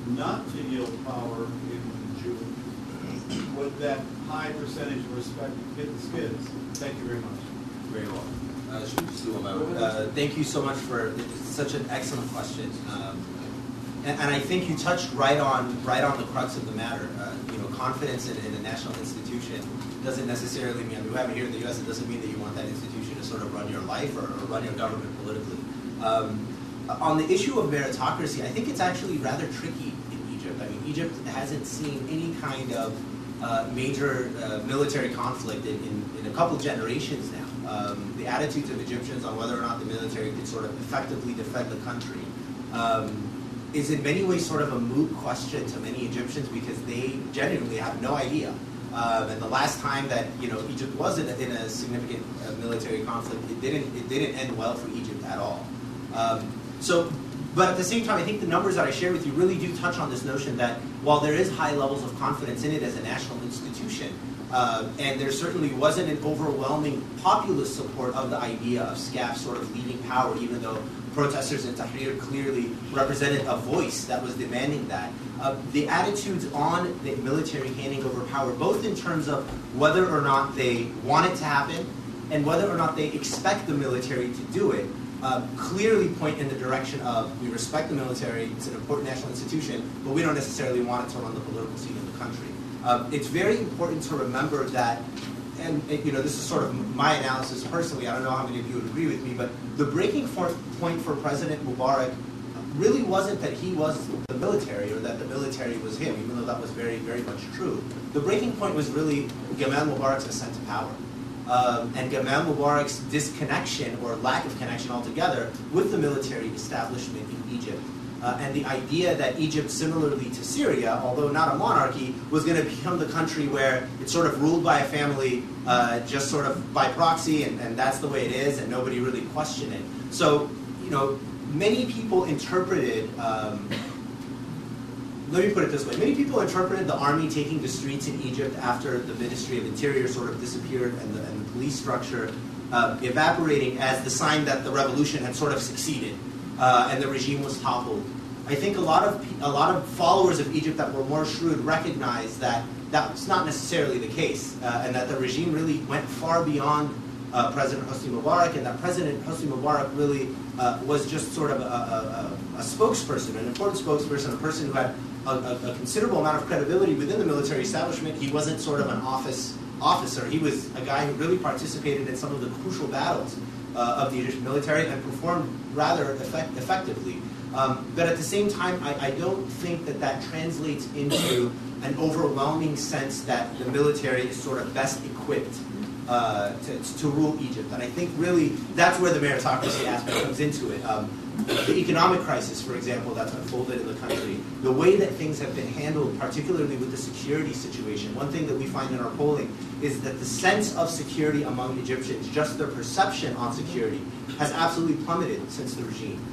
not to yield power in June, would that high percentage of respect hit the skids? Thank you very much. Very well. Thank you so much for such an excellent question. And I think you touched right on the crux of the matter. Confidence in a national institution doesn't necessarily mean, we have it here in the U.S., it doesn't mean that you want that institution to sort of run your life or run your government politically. On the issue of meritocracy, I think it's actually rather tricky in Egypt. I mean, Egypt hasn't seen any kind of major military conflict in a couple generations now. The attitudes of Egyptians on whether or not the military could sort of effectively defend the country is in many ways sort of a moot question to many Egyptians, because they genuinely have no idea. And the last time that Egypt was in a significant military conflict, it didn't end well for Egypt at all. But at the same time, I think the numbers that I share with you really do touch on this notion that while there is high levels of confidence in it as a national institution, and there certainly wasn't an overwhelming populist support of the idea of SCAF sort of leading power, even though protesters in Tahrir clearly represented a voice that was demanding that. The attitudes on the military handing over power, both in terms of whether or not they want it to happen and whether or not they expect the military to do it, clearly point in the direction of, we respect the military, it's an important national institution, but we don't necessarily want it to run the political scene in the country. It's very important to remember that, and this is sort of my analysis personally, I don't know how many of you would agree with me, but the breaking point for President Mubarak really wasn't that he was the military or that the military was him, even though that was very, very much true. The breaking point was really Gamal Mubarak's ascent to power. And Gamal Mubarak's disconnection or lack of connection altogether with the military establishment in Egypt. And the idea that Egypt, similarly to Syria, although not a monarchy, was going to become the country where it's sort of ruled by a family, just sort of by proxy, and that's the way it is, and nobody really questioned it. So, many people interpreted, let me put it this way, many people interpreted the army taking the streets in Egypt after the Ministry of Interior sort of disappeared and the police structure evaporating as the sign that the revolution had sort of succeeded. And the regime was toppled. I think a lot of followers of Egypt that were more shrewd recognized that that's not necessarily the case, and that the regime really went far beyond President Hosni Mubarak, and that President Hosni Mubarak really was just sort of a spokesperson, an important spokesperson, a person who had a considerable amount of credibility within the military establishment. He wasn't sort of an officer. He was a guy who really participated in some of the crucial battles of the Egyptian military and performed rather effectively. But at the same time, I don't think that translates into an overwhelming sense that the military is sort of best equipped to rule Egypt. And I think really that's where the meritocracy aspect comes into it. The economic crisis, for example, that's unfolded in the country, the way that things have been handled, particularly with the security situation. One thing that we find in our polling is that the sense of security among Egyptians, just their perception on security, has absolutely plummeted since the regime.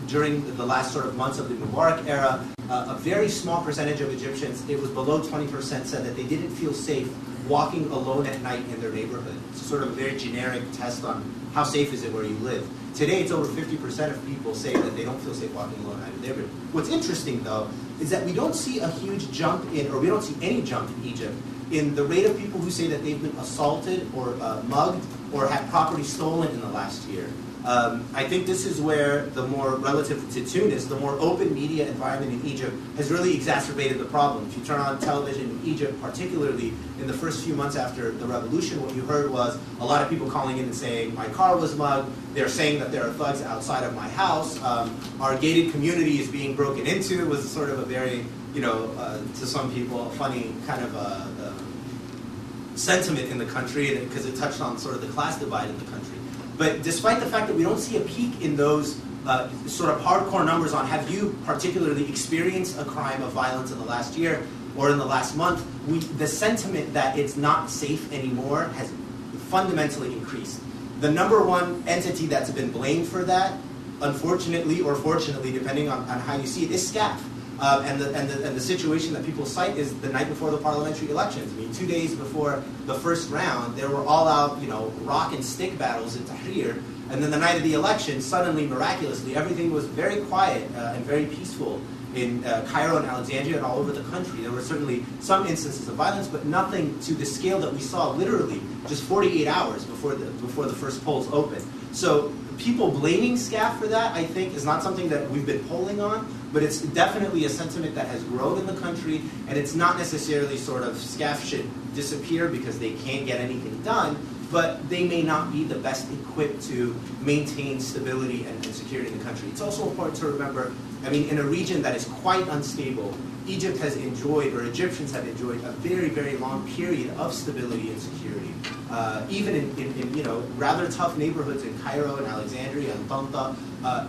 During the last sort of months of the Mubarak era, a very small percentage of Egyptians, it was below 20%, said that they didn't feel safe walking alone at night in their neighborhood. It's sort of a very generic test on how safe is it where you live. Today, it's over 50% of people say that they don't feel safe walking alone at night in their neighborhood. What's interesting, though, is that we don't see a huge jump in, or we don't see any jump in Egypt, in the rate of people who say that they've been assaulted or mugged or had property stolen in the last year. I think this is where the more, relative to Tunis, the more open media environment in Egypt has really exacerbated the problem. If you turn on television in Egypt, particularly in the first few months after the revolution, what you heard was a lot of people calling in and saying, my car was mugged, they're saying that there are thugs outside of my house, our gated community is being broken into. It was sort of a very, to some people, a funny kind of sentiment in the country, because it touched on sort of the class divide in the country. But despite the fact that we don't see a peak in those sort of hardcore numbers on have you particularly experienced a crime of violence in the last year or in the last month, the sentiment that it's not safe anymore has fundamentally increased. The number one entity that's been blamed for that, unfortunately or fortunately, depending on how you see it, is SCAF. And the situation that people cite is the night before the parliamentary elections. I mean, 2 days before the first round, there were all-out, rock and stick battles in Tahrir. And then the night of the election, suddenly, miraculously, everything was very quiet and very peaceful in Cairo and Alexandria and all over the country. There were certainly some instances of violence, but nothing to the scale that we saw literally just 48 hours before the first polls opened. So people blaming SCAF for that, I think, is not something that we've been polling on, but it's definitely a sentiment that has grown in the country, and it's not necessarily sort of SCAF should disappear because they can't get anything done, but they may not be the best equipped to maintain stability and security in the country. It's also important to remember, I mean, in a region that is quite unstable, Egypt has enjoyed, or Egyptians have enjoyed, a very, very long period of stability and security. Even in rather tough neighborhoods in Cairo and Alexandria and Tanta,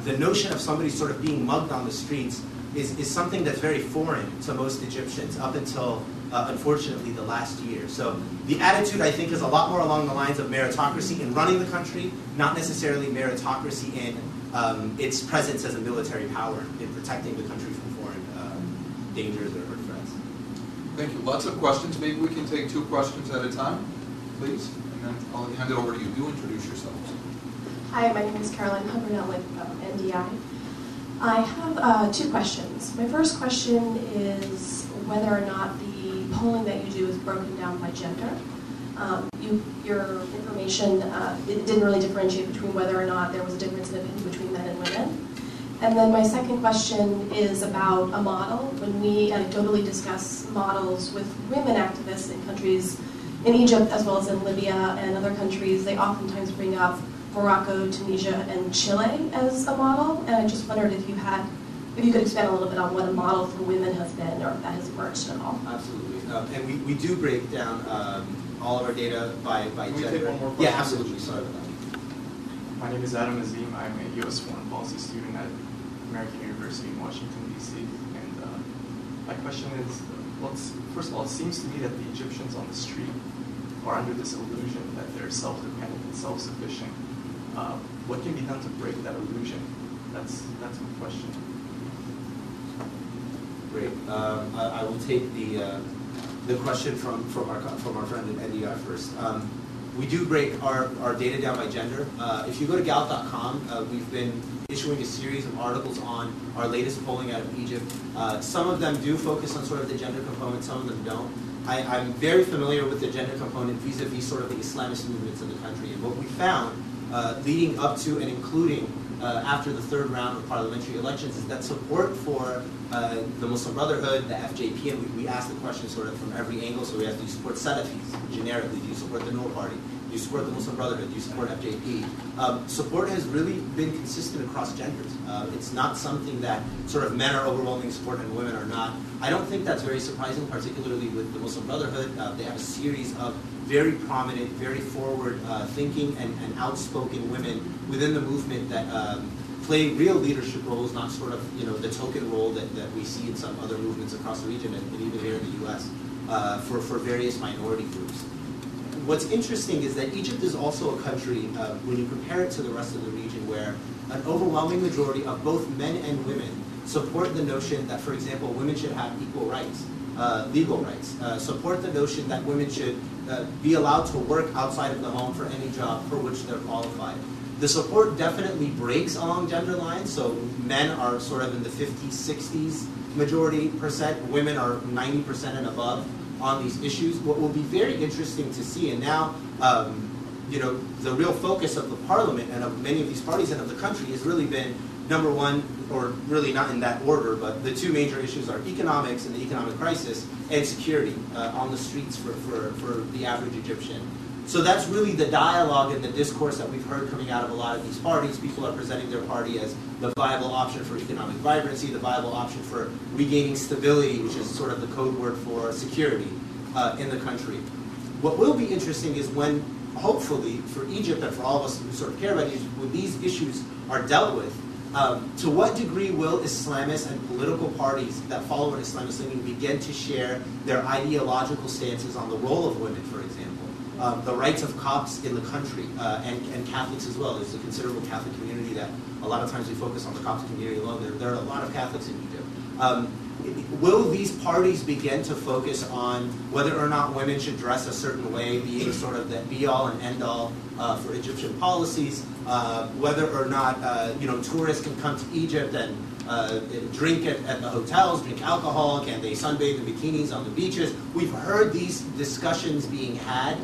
the notion of somebody sort of being mugged on the streets is something that's very foreign to most Egyptians up until, unfortunately, the last year. So the attitude, I think, is a lot more along the lines of meritocracy in running the country, not necessarily meritocracy in its presence as a military power in protecting the country from foreign dangers or threats. Thank you. Lots of questions. Maybe we can take 2 questions at a time, please. And then I'll hand it over to you. Do introduce yourselves. Hi, my name is Caroline Hubbard with NDI. I have 2 questions. My first question is whether or not the polling that you do is broken down by gender. Your information it didn't really differentiate between whether or not there was a difference in opinion between men and women. And then my second question is about a model. When we anecdotally discuss models with women activists in countries in Egypt as well as in Libya and other countries, they oftentimes bring up Morocco, Tunisia, and Chile as a model. And I just wondered if you could expand a little bit on what a model for women has been, or if that has emerged at all. Absolutely. And we do break down all of our data by Can we gender. take one more question? Yeah, absolutely. Sorry about that. My name is Adam Azim. I'm a U.S. foreign policy student at American University in Washington, D.C. And my question is, first of all, it seems to me that the Egyptians on the street are under this illusion that they're self-dependent and self-sufficient. What can be done to break that illusion? That's my question. Great. I will take the question from our friend at NDI first. We do break our data down by gender. If you go to Gallup.com, we've been issuing a series of articles on our latest polling out of Egypt. Some of them do focus on sort of the gender component, some of them don't. I'm very familiar with the gender component vis-a-vis sort of the Islamist movements in the country. And what we found leading up to and including after the 3rd round of parliamentary elections is that support for the Muslim Brotherhood, the FJP, and we asked the question sort of from every angle. So we asked, do you support Salafis generically? Do you support the Noor Party? Do you support the Muslim Brotherhood? Do you support FJP? Support has really been consistent across genders. It's not something that sort of men are overwhelming support and women are not. I don't think that's very surprising, particularly with the Muslim Brotherhood. They have a series of very prominent, very forward-thinking and outspoken women within the movement that play real leadership roles, not sort of the token role that we see in some other movements across the region and even here in the U.S. For various minority groups. What's interesting is that Egypt is also a country, when you compare it to the rest of the region, where an overwhelming majority of both men and women support the notion that, for example, women should have equal rights, legal rights, support the notion that women should be allowed to work outside of the home for any job for which they're qualified. The support definitely breaks along gender lines, so men are sort of in the 50s, 60s majority percent, women are 90% and above on these issues. What will be very interesting to see, and now the real focus of the parliament and of many of these parties and of the country has really been, number one, or really not in that order, but the 2 major issues are economics and the economic crisis and security on the streets for the average Egyptian. So that's really the dialogue and the discourse that we've heard coming out of a lot of these parties. People are presenting their party as the viable option for economic vibrancy, the viable option for regaining stability, which is sort of the code word for security in the country. What will be interesting is when hopefully for Egypt and for all of us who sort of care about Egypt, when these issues are dealt with, to what degree will Islamists and political parties that follow an Islamist leaning begin to share their ideological stances on the role of women, for example, the rights of Copts in the country, and Catholics as well. There's a considerable Catholic community that a lot of times we focus on the Coptic community alone. There are a lot of Catholics in Egypt. Will these parties begin to focus on whether or not women should dress a certain way, being sort of the be-all and end-all for Egyptian policies, whether or not tourists can come to Egypt and drink at the hotels, drink alcohol, can they sunbathe in bikinis on the beaches? We've heard these discussions being had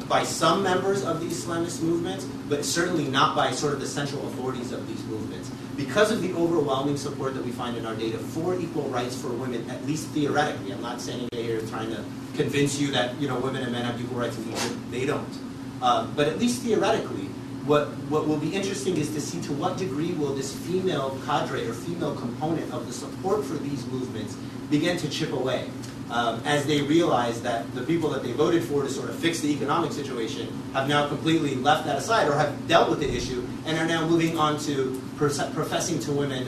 by some members of the Islamist movements, but certainly not by sort of the central authorities of these movements. Because of the overwhelming support that we find in our data for equal rights for women, at least theoretically, I'm not standing here trying to convince you that women and men have equal rights in Egypt. They don't. But at least theoretically, what will be interesting is to see to what degree will this female cadre or female component of the support for these movements begin to chip away as they realize that the people that they voted for to sort of fix the economic situation have now completely left that aside or have dealt with the issue and are now moving on to professing to women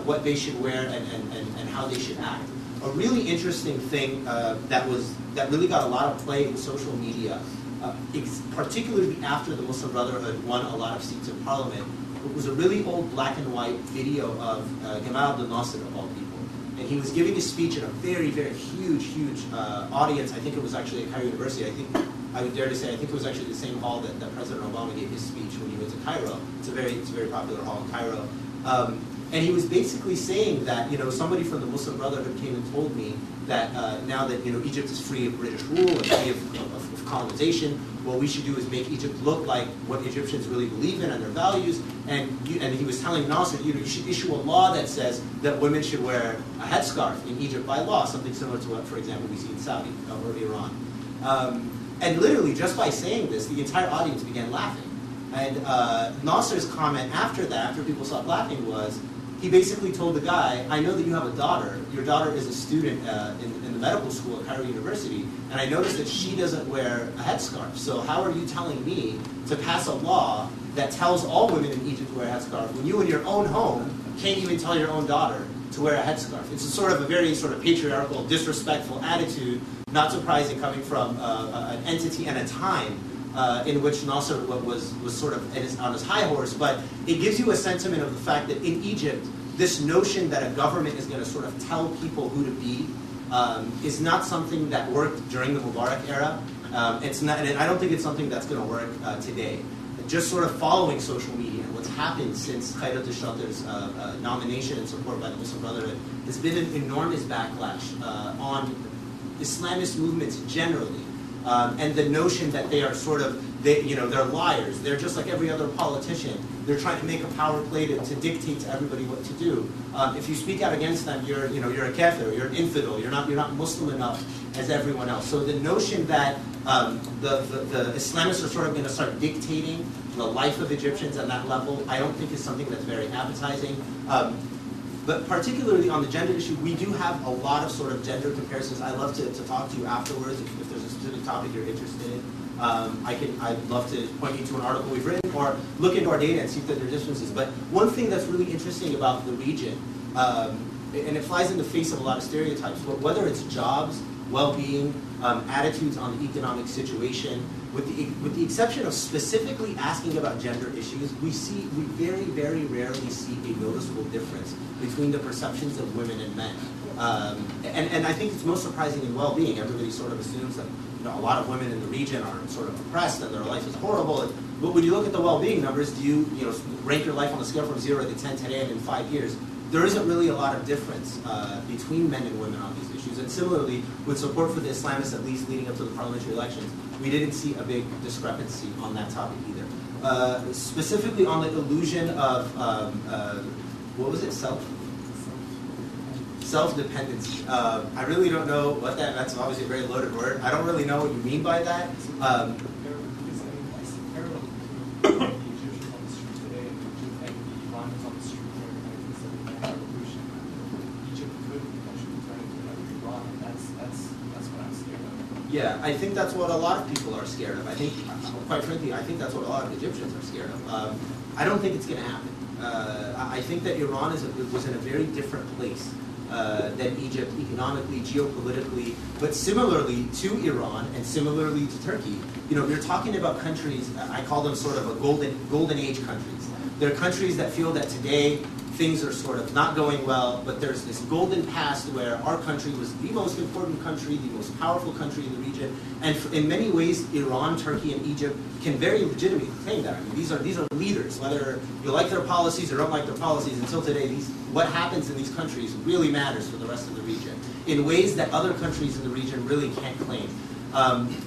what they should wear and how they should act. A really interesting thing that really got a lot of play in social media, particularly after the Muslim Brotherhood won a lot of seats in parliament, it was a really old black and white video of Gamal Abdel Nasser, of all people. And he was giving a speech in a very, very huge audience. I think it was actually at Cairo University. I would dare to say, I think it was actually the same hall that President Obama gave his speech when he went to Cairo. It's a very popular hall in Cairo. And he was basically saying that, somebody from the Muslim Brotherhood came and told me that now that, Egypt is free of British rule and free of colonization, what we should do is make Egypt look like what Egyptians really believe in and their values. And he was telling Nasser, you should issue a law that says that women should wear a headscarf in Egypt by law, something similar to what, for example, we see in Saudi or Iran. And literally, just by saying this, the entire audience began laughing. And Nasser's comment after that, after people stopped laughing, was he basically told the guy, I know that you have a daughter. Your daughter is a student in the medical school at Cairo University, and I noticed that she doesn't wear a headscarf. So how are you telling me to pass a law that tells all women in Egypt to wear a headscarf when you in your own home can't even tell your own daughter to wear a headscarf? It's a very patriarchal, disrespectful attitude, not surprising coming from an entity and a time in which Nasser was sort of on his high horse, but it gives you a sentiment of the fact that in Egypt, this notion that a government is going to sort of tell people who to be is not something that worked during the Mubarak era. It's not, and I don't think it's something that's going to work today. Just sort of following social media and what's happened since Khairat al-Shater's nomination and support by the Muslim Brotherhood has been an enormous backlash on Islamist movements generally. And the notion that they are they're liars. They're just like every other politician. They're trying to make a power play to dictate to everybody what to do. If you speak out against them, you're a kafir, you're an infidel, you're not Muslim enough as everyone else. So the notion that the Islamists are sort of going to start dictating the life of Egyptians at that level, I don't think is something that's very appetizing. But particularly on the gender issue, we do have a lot of sort of gender comparisons. I'd love to talk to you afterwards if there's a specific topic you're interested in. I'd love to point you to an article we've written or look into our data and see if there are differences. But one thing that's really interesting about the region, and it flies in the face of a lot of stereotypes, but whether it's jobs, well-being, attitudes on the economic situation, with the exception of specifically asking about gender issues, we very, very rarely see a noticeable difference between the perceptions of women and men. And I think it's most surprising in well-being. Everybody sort of assumes that a lot of women in the region are sort of oppressed and their life is horrible. But when you look at the well-being numbers, do you rank your life on a scale from 0 to 10 today and in 5 years? There isn't really a lot of difference between men and women on these issues. And similarly, with support for the Islamists, at least leading up to the parliamentary elections, we didn't see a big discrepancy on that topic either. Specifically on the illusion of, what was it, self-dependency. I really don't know what that's obviously a very loaded word. I don't really know what you mean by that. Yeah, I think that's what a lot of people are scared of. I think, quite frankly, I think that's what a lot of Egyptians are scared of. I don't think it's going to happen. I think that Iran was in a very different place than Egypt economically, geopolitically, but similarly to Iran and similarly to Turkey. You know, you're talking about countries, I call them sort of a golden age countries. They're countries that feel that today things are sort of not going well, but there's this golden past where our country was the most important country, the most powerful country in the region, and in many ways, Iran, Turkey, and Egypt can very legitimately claim that. I mean, these are leaders, whether you like their policies or don't like their policies. Until today, what happens in these countries really matters for the rest of the region in ways that other countries in the region really can't claim.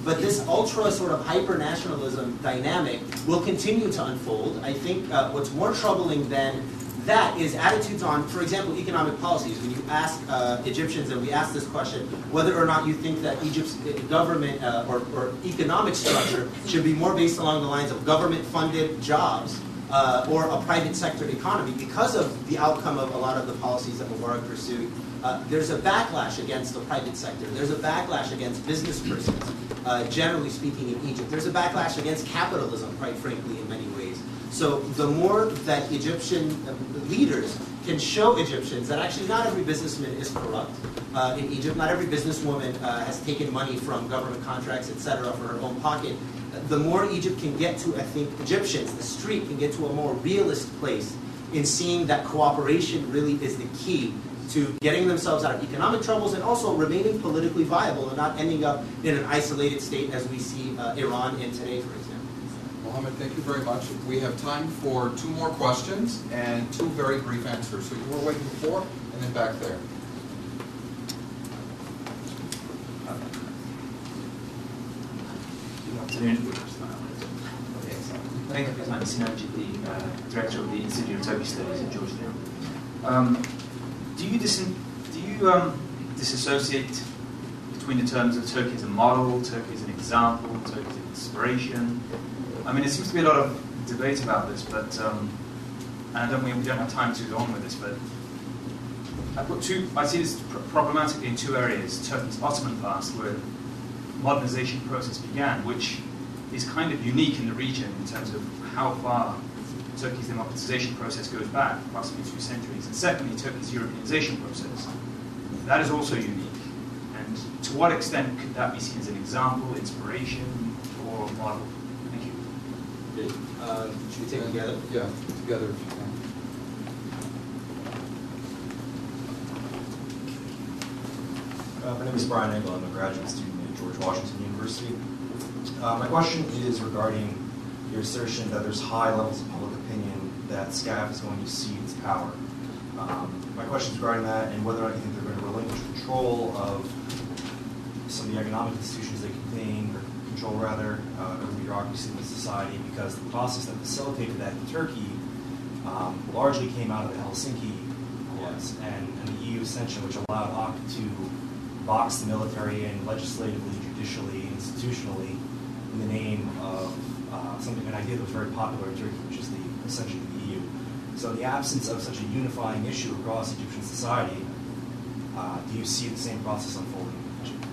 But this ultra sort of hyper-nationalism dynamic will continue to unfold. I think what's more troubling than that is attitudes on, for example, economic policies. When you ask Egyptians, and we ask this question, whether or not you think that Egypt's government or economic structure should be more based along the lines of government-funded jobs or a private sector economy, because of the outcome of a lot of the policies that Mubarak pursued, there's a backlash against the private sector. There's a backlash against business persons, generally speaking, in Egypt. There's a backlash against capitalism, quite frankly, in many ways. So the more that Egyptian leaders can show Egyptians that actually not every businessman is corrupt in Egypt, not every businesswoman has taken money from government contracts, etc., for her own pocket, the more Egypt can get to, I think, Egyptians, the street, can get to a more realist place in seeing that cooperation really is the key to getting themselves out of economic troubles and also remaining politically viable and not ending up in an isolated state as we see Iran in today, for example. Mohamed, thank you very much. We have time for 2 more questions and 2 very brief answers. So you were waiting before, and then back there. Good afternoon. Thank you. I'm Sinan Ciddi, Director of the Institute of Turkish Studies at Georgetown. Do you disassociate between the terms of Turkey as a model, Turkey as an example, Turkey as an inspiration? I mean, there seems to be a lot of debate about this, but and we don't have time to go on with this, but I see this problematically in 2 areas. Turkey's Ottoman past, where the modernization process began, which is kind of unique in the region in terms of how far Turkey's democratization process goes back, approximately 2 centuries. And secondly, Turkey's Europeanization process. That is also unique. And to what extent could that be seen as an example, inspiration, or model? Thank you. Should we take it together? Yeah, together if you can. My name is Brian Engel. I'm a graduate student at George Washington University. My question is regarding your assertion that there's high levels of public opinion that SCAF is going to cede its power. My question is regarding that and whether or not you think they're going to relinquish control of some of the economic institutions they contain, or control rather, over the bureaucracy of the society, because the process that facilitated that in Turkey largely came out of the Helsinki Accords and the EU ascension, which allowed OCK to box the military in legislatively, judicially, institutionally, in the name of an idea that was very popular in Turkey, which is the ascension of the EU. So in the absence of such a unifying issue across Egyptian society, do you see the same process unfolding in Egypt?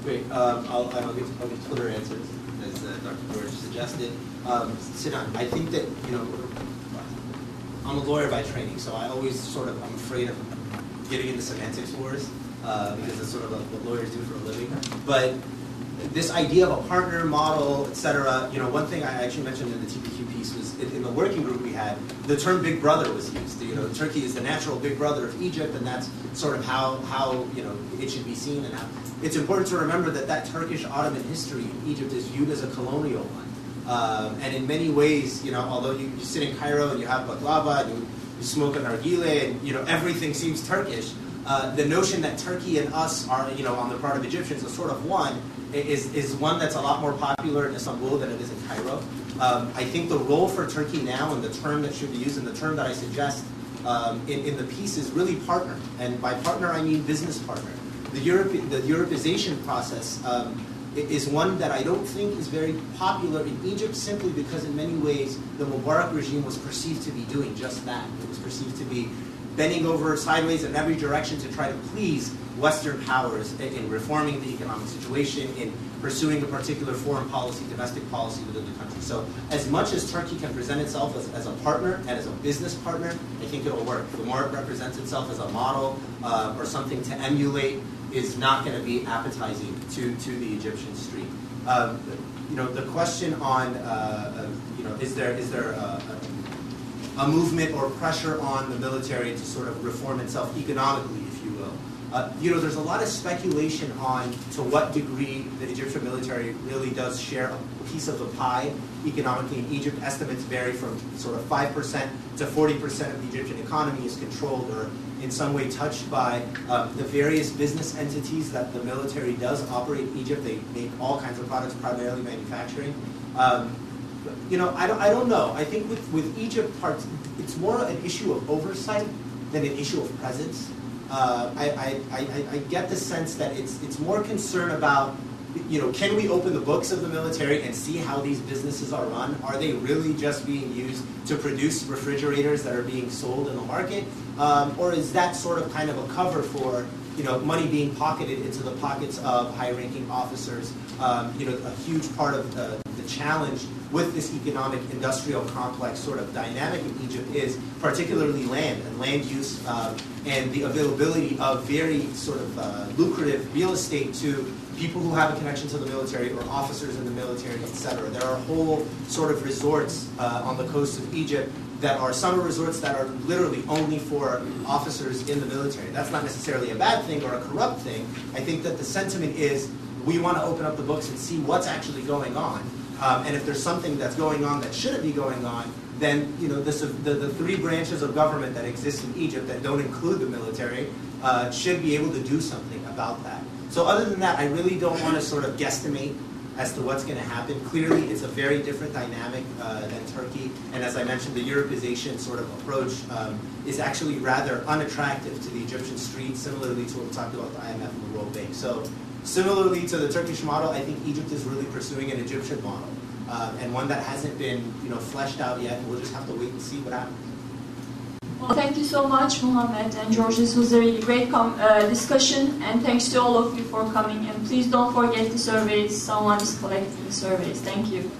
Great. I'll give Twitter answers, as Dr. George suggested. Sinan, I think that, I'm a lawyer by training, so I'm afraid of getting into semantics wars, because that's sort of what lawyers do for a living. But this idea of a partner model, et cetera, one thing I actually mentioned in the TPQ piece was in the working group we had, the term big brother was used. Turkey is the natural big brother of Egypt, and that's sort of how it should be seen. And how it's important to remember that Turkish Ottoman history in Egypt is viewed as a colonial one. And in many ways, although you sit in Cairo and you have baklava and you smoke a nargile and everything seems Turkish, the notion that Turkey and us are on the part of Egyptians is sort of one is one that's a lot more popular in Istanbul than it is in Cairo. I think the role for Turkey now, and the term that should be used, and the term that I suggest in the piece, is really partner. And by partner, I mean business partner. The Europeization process is one that I don't think is very popular in Egypt, simply because in many ways the Mubarak regime was perceived to be doing just that. It was perceived to be bending over sideways in every direction to try to please Western powers in reforming the economic situation, in pursuing a particular foreign policy, domestic policy within the country. So as much as Turkey can present itself as a partner and as a business partner, I think it'll work. The more it represents itself as a model or something to emulate is not going to be appetizing to the Egyptian street. The question on, is there a movement or pressure on the military to sort of reform itself economically, if you will. There's a lot of speculation on to what degree the Egyptian military really does share a piece of the pie economically in Egypt. Estimates vary from sort of 5% to 40% of the Egyptian economy is controlled or in some way touched by the various business entities that the military does operate in Egypt. They make all kinds of products, primarily manufacturing. I don't know. I think with Egypt, it's more an issue of oversight than an issue of presence. I get the sense that it's more concern about, can we open the books of the military and see how these businesses are run? Are they really just being used to produce refrigerators that are being sold in the market? Or is that sort of kind of a cover for money being pocketed into the pockets of high-ranking officers? A huge part of the challenge with this economic industrial complex sort of dynamic in Egypt is particularly land and land use and the availability of very sort of lucrative real estate to people who have a connection to the military or officers in the military, etc. There are whole sort of resorts on the coast of Egypt that are summer resorts that are literally only for officers in the military. That's not necessarily a bad thing or a corrupt thing. I think that the sentiment is we want to open up the books and see what's actually going on. And if there's something that's going on that shouldn't be going on, then the three branches of government that exist in Egypt that don't include the military should be able to do something about that. So other than that, I really don't want to sort of guesstimate as to what's going to happen. Clearly, it's a very different dynamic than Turkey. And as I mentioned, the Europeization sort of approach is actually rather unattractive to the Egyptian street, similarly to what we talked about the IMF and the World Bank. So similarly to the Turkish model, I think Egypt is really pursuing an Egyptian model, and one that hasn't been fleshed out yet. We'll just have to wait and see what happens. Well, thank you so much, Mohamed and George. This was a really great discussion, and thanks to all of you for coming. And please don't forget the surveys. Someone is collecting the surveys. Thank you.